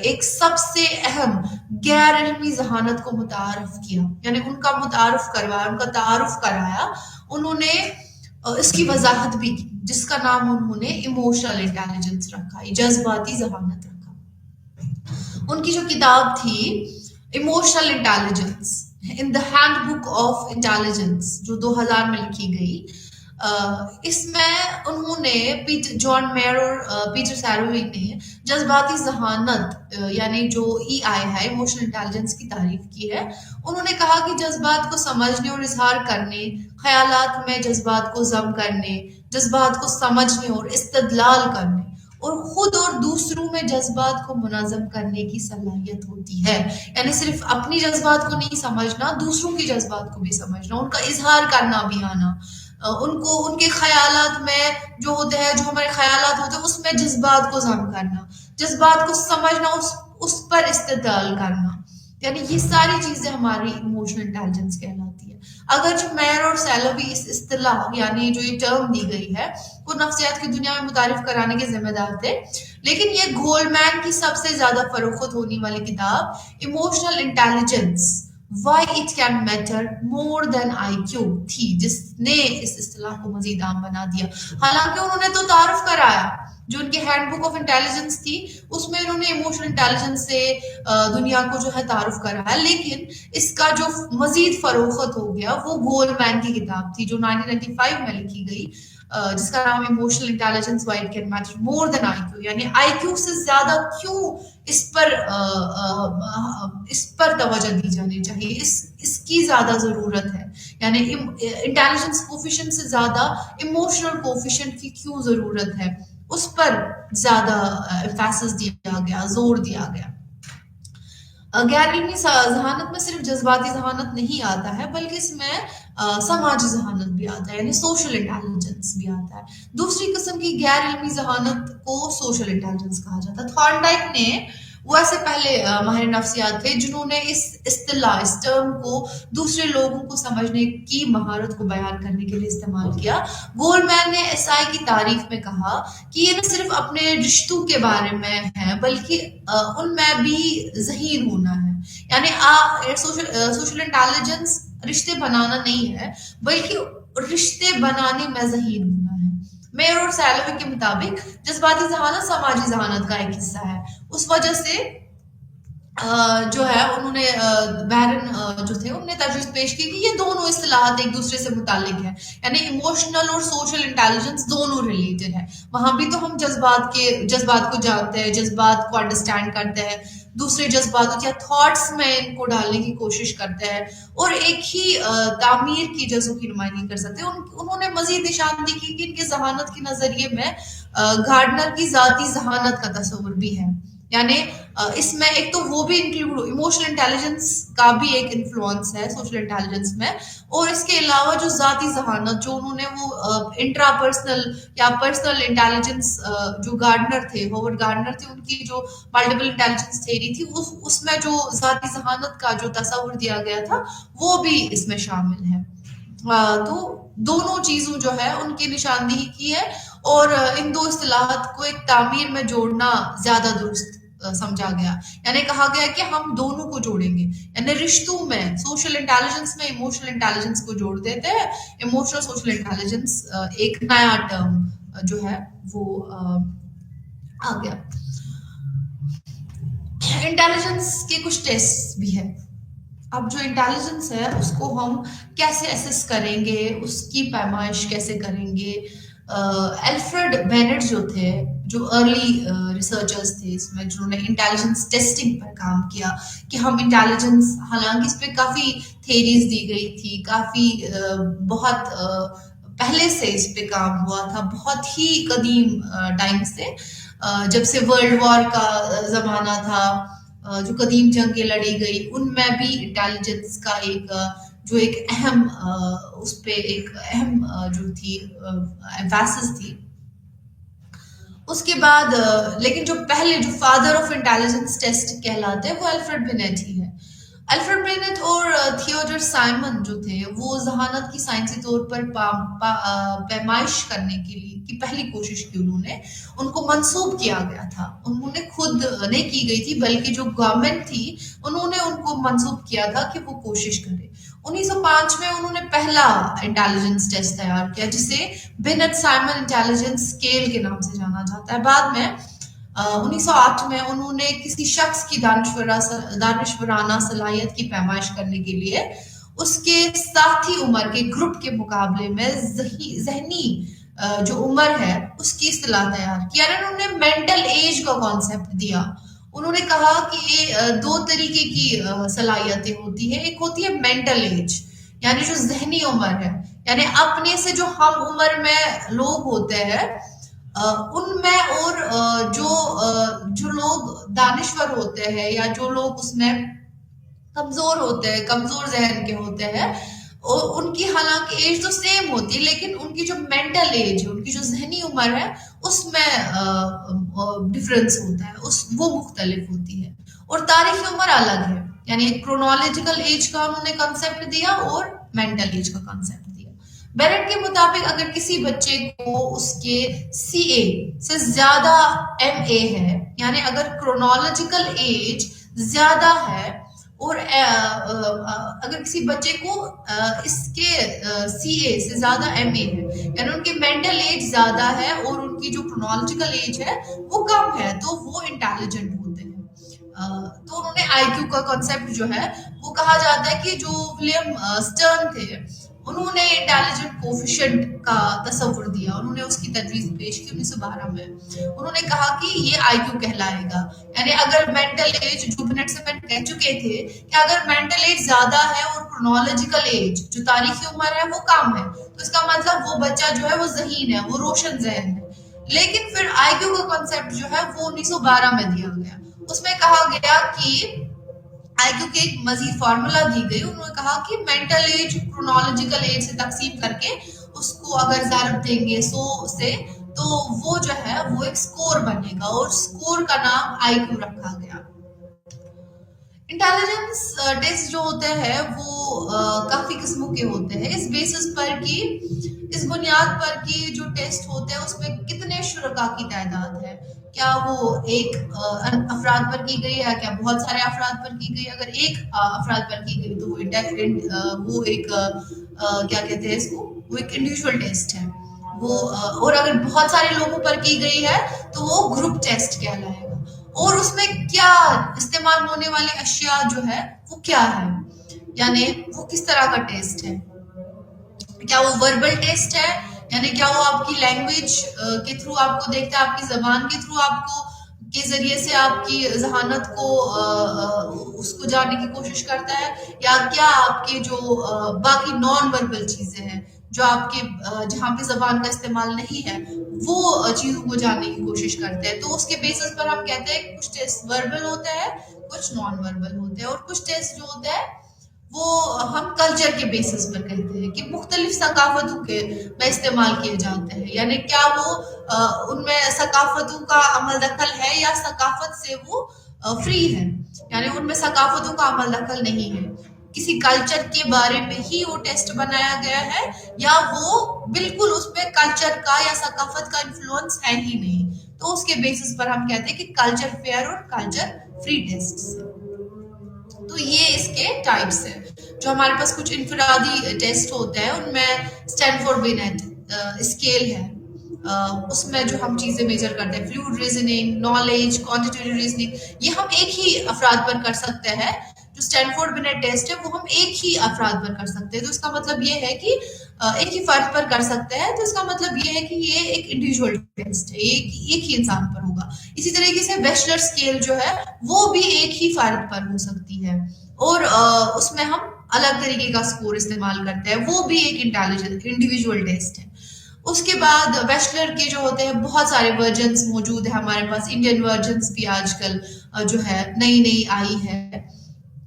ایک سب سے اہم غیر علمی ذہانت کو متعارف کیا، یعنی ان کا متعارف کروایا، ان کا تعارف کرایا. انہوں نے اس کی وضاحت بھی کی جس کا نام انہوں نے ایموشنل انٹیلیجنس رکھا، جذباتی ذہانت رکھا. ان کی جو کتاب تھی emotional intelligence in the hand book of intelligence جو 2000 میں لکھی گئی، اس میں انہوں نے جان میئر اور پیٹر سیروی نے جذباتی ذہانت یعنی جو ای آئی ہے ایموشنل انٹیلیجنس کی تعریف کی ہے. انہوں نے کہا کہ جذبات کو سمجھنے اور اظہار کرنے، خیالات میں جذبات کو ضم کرنے، جذبات کو سمجھنے اور استدلال کرنے اور خود اور دوسروں میں جذبات کو منظم کرنے کی صلاحیت ہوتی ہے. یعنی صرف اپنی جذبات کو نہیں سمجھنا، دوسروں کی جذبات کو بھی سمجھنا، ان کا اظہار کرنا بھی آنا، ان کے خیالات میں جو ہوتے ہیں، جو ہمارے خیالات ہوتے ہیں اس میں جذبات کو ضم کرنا، جذبات کو سمجھنا، اس پر استدلال کرنا. یعنی یہ ساری چیزیں ہماری ایموشنل انٹیلیجنس کہلاتی ہے. اگر جو میئر اور سیلوی اس اصطلاح یعنی جو یہ ٹرم دی گئی ہے وہ نفسیات کی دنیا میں متعارف کرانے کے ذمہ دار تھے، لیکن یہ گولڈمین کی سب سے زیادہ فروخت ہونے والی کتاب emotional intelligence why it can matter more than IQ تھی جس نے اس اصطلاح کو مزید عام بنا دیا. حالانکہ انہوں نے تو تعارف کرایا، جو ان کی ہینڈ بک آف انٹیلیجنس تھی اس میں انہوں نے ایموشنل انٹیلیجنس سے دنیا کو جو ہے تعارف کرایا، لیکن اس کا جو مزید فروخت ہو گیا وہ گول مین کی کتاب تھی جو 1995 میں لکھی گئی، جس کا نام emotional intelligence why it can matter more than IQ, یعنی آئی کیو سے زیادہ کیوں اس پر توجہ دی جانی چاہیے، اس کی زیادہ ضرورت ہے. یعنی انٹیلیجنس کوفیشنٹ سے زیادہ ایموشنل کوفیشنٹ کی کیوں ضرورت ہے، اس پر زیادہ ایمفیسس دیا گیا، زور دیا گیا. غیر علمی ذہانت میں صرف جذباتی ذہانت نہیں آتا ہے بلکہ اس میں سماجی ذہانت بھی آتا ہے، یعنی سوشل انٹیلیجنس بھی آتا ہے. دوسری قسم کی غیر علمی ذہانت کو سوشل انٹیلیجنس کہا جاتا ہے. تھارنڈائک نے وہ ایسے پہلے ماہر نفسیات تھے جنہوں نے اس اصطلاح، اس ٹرم کو دوسرے لوگوں کو سمجھنے کی مہارت کو بیان کرنے کے لیے استعمال کیا. گولڈمین نے ایس آئی کی تعریف میں کہا کہ یہ نہ صرف اپنے رشتوں کے بارے میں ہے بلکہ ان میں بھی ذہین ہونا ہے. یعنی سوشل انٹیلیجنس رشتے بنانا نہیں ہے بلکہ رشتے بنانے میں ذہین ہونا ہے. میئر اور سیلوی کے مطابق جذباتی ذہانت سماجی ذہانت کا ایک حصہ ہے. اس وجہ سے جو ہے انہوں نے بیرن جو تھے انہوں نے تجویز پیش کی کہ یہ دونوں اصطلاحات ایک دوسرے سے متعلق ہیں، یعنی ایموشنل اور سوشل انٹیلیجنس دونوں ریلیٹڈ ہیں. وہاں بھی تو ہم جذبات کو جانتے ہیں، جذبات کو انڈرسٹینڈ کرتے ہیں، دوسرے جذبات یا تھاٹس میں ان کو ڈالنے کی کوشش کرتے ہیں اور ایک ہی تعمیر کی جزو کی نمائندگی کر سکتے ہیں. انہوں نے مزید نشاندہی کی کہ ان کے ذہانت کے نظریے میں گارڈنر کی ذاتی ذہانت کا تصور بھی ہے. یعنی اس میں ایک تو وہ بھی انکلوڈ ایموشنل انٹیلیجنس کا بھی ایک انفلوئنس ہے سوشل انٹیلیجنس میں، اور اس کے علاوہ جو ذاتی ذہانت جو انہوں نے وہ انٹرا پرسنل یا پرسنل انٹیلیجنس جو گارڈنر تھے، ہوورڈ گارڈنر تھے، ان کی جو ملٹیپل انٹیلیجنس تھیوری تھی اس میں جو ذاتی ذہانت کا جو تصور دیا گیا تھا وہ بھی اس میں شامل ہے. تو دونوں چیزوں جو ہے ان کی نشاندہی کی ہے اور ان دو اصطلاحات کو ایک تعمیر میں جوڑنا زیادہ درست سمجھا گیا. یعنی کہا گیا کہ ہم دونوں کو جوڑیں گے. یعنی رشتوں میں سوشل انٹیلیجنس میں ایموشنل انٹیلیجنس کو جوڑ دیتے ہیں. ایموشنل سوشل انٹیلیجنس ایک نیا ٹرم جو ہے وہ آ گیا. انٹیلیجنس کے کچھ ٹیسٹ بھی ہے. اب جو انٹیلیجنس ہے اس کو ہم کیسے اسیس کریں گے, اس کی پیمائش کیسے کریں گے. الفریڈ بینٹ جو تھے, جو ارلی ریسرچرز تھے اس میں, جنہوں نے انٹیلیجنس ٹیسٹنگ پر کام کیا کہ ہم انٹیلیجنس, حالانکہ اس پہ کافی تھیریز دی گئی تھی, کافی بہت پہلے سے اس پہ کام ہوا تھا, بہت ہی قدیم ٹائم سے, جب سے ورلڈ وار کا زمانہ تھا, جو قدیم جنگیں لڑی گئی ان میں بھی انٹیلیجنس کا ایک جو ایک اہم اس پہ ایک اہم جو تھی ایمفیسس تھی. اس کے بعد لیکن جو پہلے جو فادر آف انٹیلیجنس ٹیسٹ کہلاتے ہیں وہ الفریڈ بینٹ ہی ہے. الفریڈ بینٹ اور تھیوڈر سائمن جو تھے وہ ذہانت کی سائنسی طور پر پیمائش کرنے کے لیے کی پہلی کوشش کی انہوں نے, ان کو منسوب کیا گیا تھا, انہوں نے خود نہیں کی گئی تھی بلکہ جو گورنمنٹ تھی انہوں نے ان کو منسوب کیا تھا کہ وہ کوشش کرے. 1905 میں انہوں نے پہلا انٹیلیجنس ٹیسٹ تیار کیا جسے بینٹ سائمن انٹیلیجنس اسکیل کے نام سے جانا جاتا ہے. بعد میں 1908 میں انہوں نے کسی شخص کی دانشورانہ صلاحیت کی پیمائش کرنے کے لیے اس کے ساتھی عمر کے گروپ کے مقابلے میں ذہنی جو عمر ہے اس کی اصطلاح تیار کی. یعنی انہوں نے مینٹل ایج کا کانسیپٹ دیا. انہوں نے کہا کہ دو طریقے کی صلاحیتیں ہوتی ہیں, ایک ہوتی ہے مینٹل ایج یعنی جو ذہنی عمر ہے, یعنی اپنے سے جو ہم عمر میں لوگ ہوتے ہیں ان میں, اور جو لوگ دانشور ہوتے ہیں یا جو لوگ اس میں کمزور ہوتے ہیں, کمزور ذہن کے ہوتے ہیں, اور ان کی حالانکہ ایج تو سیم ہوتی ہے لیکن ان کی جو مینٹل ایج ہے, ان کی جو ذہنی عمر ہے اس میں ڈفرنس ہوتا ہے, وہ مختلف ہوتی ہے. اور تاریخی عمر الگ ہے, یعنی کرونالوجیکل ایج کا انہوں نے کنسیپٹ دیا اور مینٹل ایج کا کنسیپٹ دیا. بیرٹ کے مطابق اگر کسی بچے کو اس کے سی اے سے زیادہ ایم اے ہے, یعنی اگر کرونالوجیکل ایج زیادہ ہے اور اگر کسی بچے کو اس کے سی اے سے زیادہ ایم اے ہے, یعنی ان کی مینٹل ایج زیادہ ہے اور ان کی جو کرونالوجیکل ایج ہے وہ کم ہے, تو وہ انٹیلیجنٹ ہوتے ہیں. تو انہوں نے آئی کیو کا کانسیپٹ جو ہے وہ کہا جاتا ہے کہ جو ولیم اسٹرن تھے انہوں نے انٹیلیجنٹ کوفیشنٹ کا تصور دیا, انہوں نے اس کی تجویز پیش کی 1912 میں. انہوں نے کہا کہ یہ آئی کیو کہلائے گا, یعنی اگر مینٹل ایج جو بینٹ سے پہلے کہہ چکے تھے کہ اگر مینٹل ایج زیادہ ہے اور کرونالوجیکل ایج جو تاریخی عمر ہے وہ کم ہے تو اس کا مطلب وہ بچہ جو ہے وہ ذہین ہے, وہ روشن ذہن ہے. لیکن پھر آئی کیو کا کانسیپٹ جو ہے وہ 1912 میں دیا گیا. اس میں کہا گیا کہ آئی کیو کی ایک مزید فارمولا دی گئی. انہوں نے کہا کہ مینٹل ایج کرونالوجیکل ایج سے تقسیم کر کے اس کو اگر ضرب دیں گے 100 سے تو وہ جو ہے وہ ایک سکور بنے گا, اور سکور کا نام آئی کیو رکھا گیا. انٹیلیجنس ٹیسٹ جو ہوتے ہیں وہ کافی قسموں کے ہوتے ہیں. اس بیسس پر کہ اس بنیاد پر کہ جو ٹیسٹ ہوتے ہیں اس میں کتنے شرکاء کی تعداد ہے, کیا وہ ایک افراد پر کی گئی ہے, کیا بہت سارے افراد پر کی گئی. اگر ایک افراد پر کی گئی تو وہ ایک کیا کہتے ہیں اس کو, وہ ایک انڈیویجول ٹیسٹ ہے وہ, اور اگر بہت سارے لوگوں پر کی گئی ہے تو وہ گروپ ٹیسٹ کہلائے گا. اور اس میں کیا استعمال ہونے والے اشیاء جو ہے وہ کیا ہے, یعنی وہ کس طرح کا ٹیسٹ ہے. کیا وہ وربل ٹیسٹ ہے, یعنی کیا وہ آپ کی لینگویج کے تھرو آپ کو دیکھتا ہے, آپ کی زبان کے تھرو آپ کو کے ذریعے سے آپ کی ذہانت کو اس کو جاننے کی کوشش کرتا ہے, یا کیا آپ کے جو باقی نان وربل چیزیں ہیں جو آپ کے جہاں پہ زبان کا استعمال نہیں ہے وہ چیزوں کو جاننے کی کوشش کرتے ہیں. تو اس کے بیسس پر ہم کہتے ہیں کچھ ٹیسٹ وربل ہوتے ہیں, کچھ نان وربل ہوتے ہیں, اور کچھ ٹیسٹ جو ہوتے ہیں وہ ہم کلچر کے بیسس پر کہتے ہیں کہ مختلف ثقافتوں کے میں استعمال کیے جاتے ہیں. یعنی کیا وہ ان میں ثقافتوں کا عمل دخل ہے یا ثقافت سے وہ فری ہے, یعنی ان میں ثقافتوں کا عمل دخل نہیں ہے. کسی کلچر کے بارے میں ہی وہ ٹیسٹ بنایا گیا ہے, یا وہ بالکل اس پہ کلچر کا یا ثقافت کا انفلوئنس ہے ہی نہیں. تو اس کے بیسس پر ہم کہتے ہیں کہ کلچر فیئر اور کلچر فری ٹیسٹ. تو یہ اس کے ٹائپس ہیں. جو ہمارے پاس کچھ انفرادی ٹیسٹ ہوتے ہیں ان میں اسٹینفورڈ بینیٹ اسکیل ہے. اس میں جو ہم چیزیں میجر کرتے ہیں fluid reasoning, knowledge, quantitative reasoning, یہ ہم ایک ہی افراد پر کر سکتے ہیں. جو اسٹینفورڈ بینیٹ ٹیسٹ ہے وہ ہم ایک ہی افراد پر کر سکتے ہیں. تو اس کا مطلب یہ ہے کہ ایک ہی فرد پر کر سکتے ہیں. تو اس کا مطلب یہ ہے کہ یہ ایک انڈیویجول ٹیسٹ ہے، ایک ہی انسان پر ہوگا. اسی طریقے سے بیچلر اسکیل جو ہے وہ بھی ایک ہی فرد پر ہو سکتی ہے اور اس میں ہم الگ طریقے کا اسکور استعمال کرتے ہیں. وہ بھی ایک انڈیویجول ٹیسٹ ہے. اس کے بعد بیچلر کے جو ہوتے ہیں بہت سارے ورژنس موجود ہیں ہمارے پاس. انڈین ورژنس بھی آج کل جو ہے نئی آئی ہے.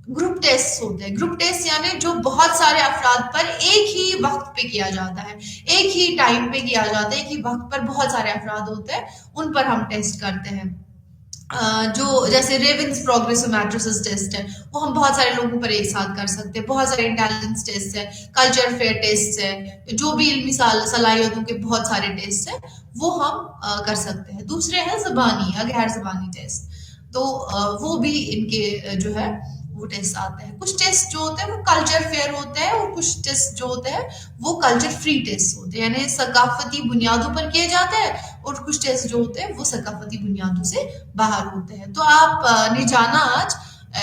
گروپ ٹیسٹ ہوتے ہیں. گروپ ٹیسٹ یعنی جو بہت سارے افراد پر ایک ہی وقت پہ کیا جاتا ہے، ایک ہی ٹائم پہ کیا جاتا ہے. ایک ہی وقت پر بہت سارے افراد ہوتے ہیں، ان پر ہم ٹیسٹ کرتے ہیں. جو جیسے ریونس پروگریسو میٹریسز ٹیسٹ ہے وہ ہم بہت سارے لوگوں پر ایک ساتھ کر سکتے ہیں. بہت سارے انٹیلیجنس ٹیسٹ ہے، کلچر فیئر ٹیسٹ ہے، جو بھی علمی صلاحیتوں کے بہت سارے ٹیسٹ ہیں وہ ہم کر سکتے ہیں. دوسرے ہیں زبانی یا غیر زبانی ٹیسٹ. تو وہ بھی ان کے جو ہے وہ ٹیسٹ آتے ہیں. کچھ ٹیسٹ جو ہوتے ہیں وہ کلچر فیئر ہوتے ہیں اور کچھ ٹیسٹ جو ہوتے ہیں وہ کلچر فری ٹیسٹ ہوتے ہیں، یعنی ثقافتی بنیادوں پر کیے جاتے ہیں. اور کچھ ٹیسٹ جو ہوتے ہیں وہ ثقافتی بنیادوں سے باہر ہوتے ہیں. تو آپ نے جانا آج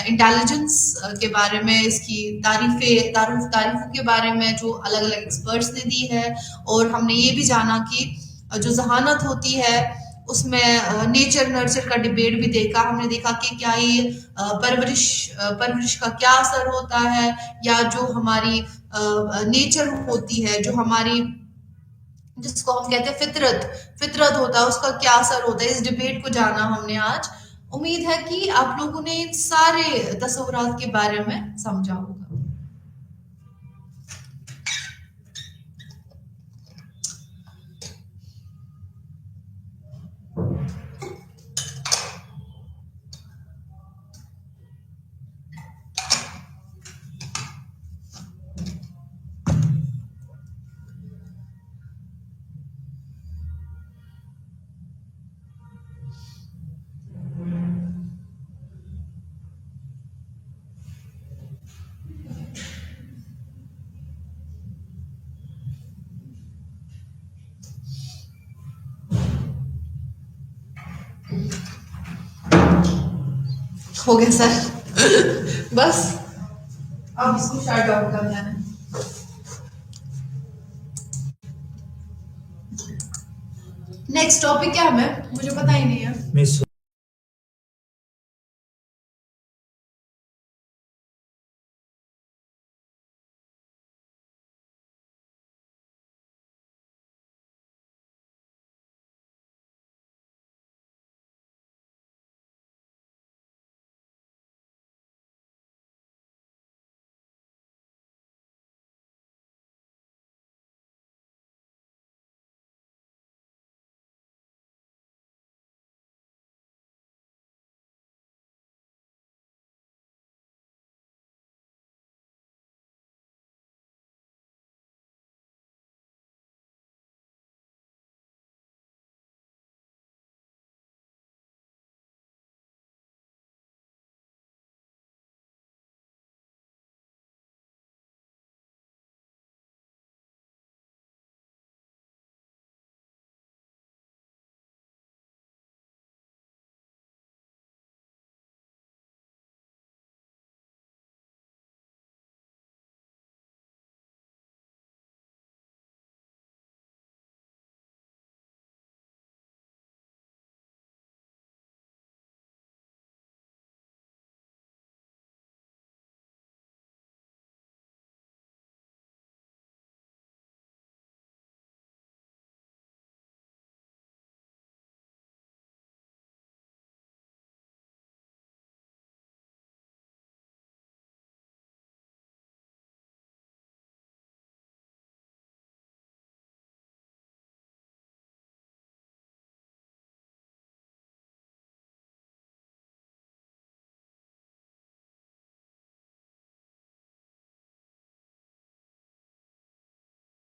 انٹیلیجنس کے بارے میں، اس کی تعریفوں کے بارے میں جو الگ الگ ایکسپرٹس نے دی ہے. اور ہم نے یہ بھی جانا کہ جو ذہانت ہوتی ہے اس میں نیچر نرچر کا ڈیبیٹ بھی دیکھا. ہم نے دیکھا کہ کیا یہ پرورش کا کیا اثر ہوتا ہے، یا جو ہماری نیچر ہوتی ہے، جو ہماری جس کو ہم کہتے ہیں فطرت ہوتا ہے، اس کا کیا اثر ہوتا ہے. اس ڈیبیٹ کو جانا ہم نے آج. امید ہے کہ آپ لوگوں نے ان سارے تصورات کے بارے میں سمجھا ہوگا. ہو گیا سر، بس اب اس کو شٹ آؤٹ کرنا ہے. نیکسٹ ٹاپک کیا ہے؟ مجھے پتا ہی نہیں ہے.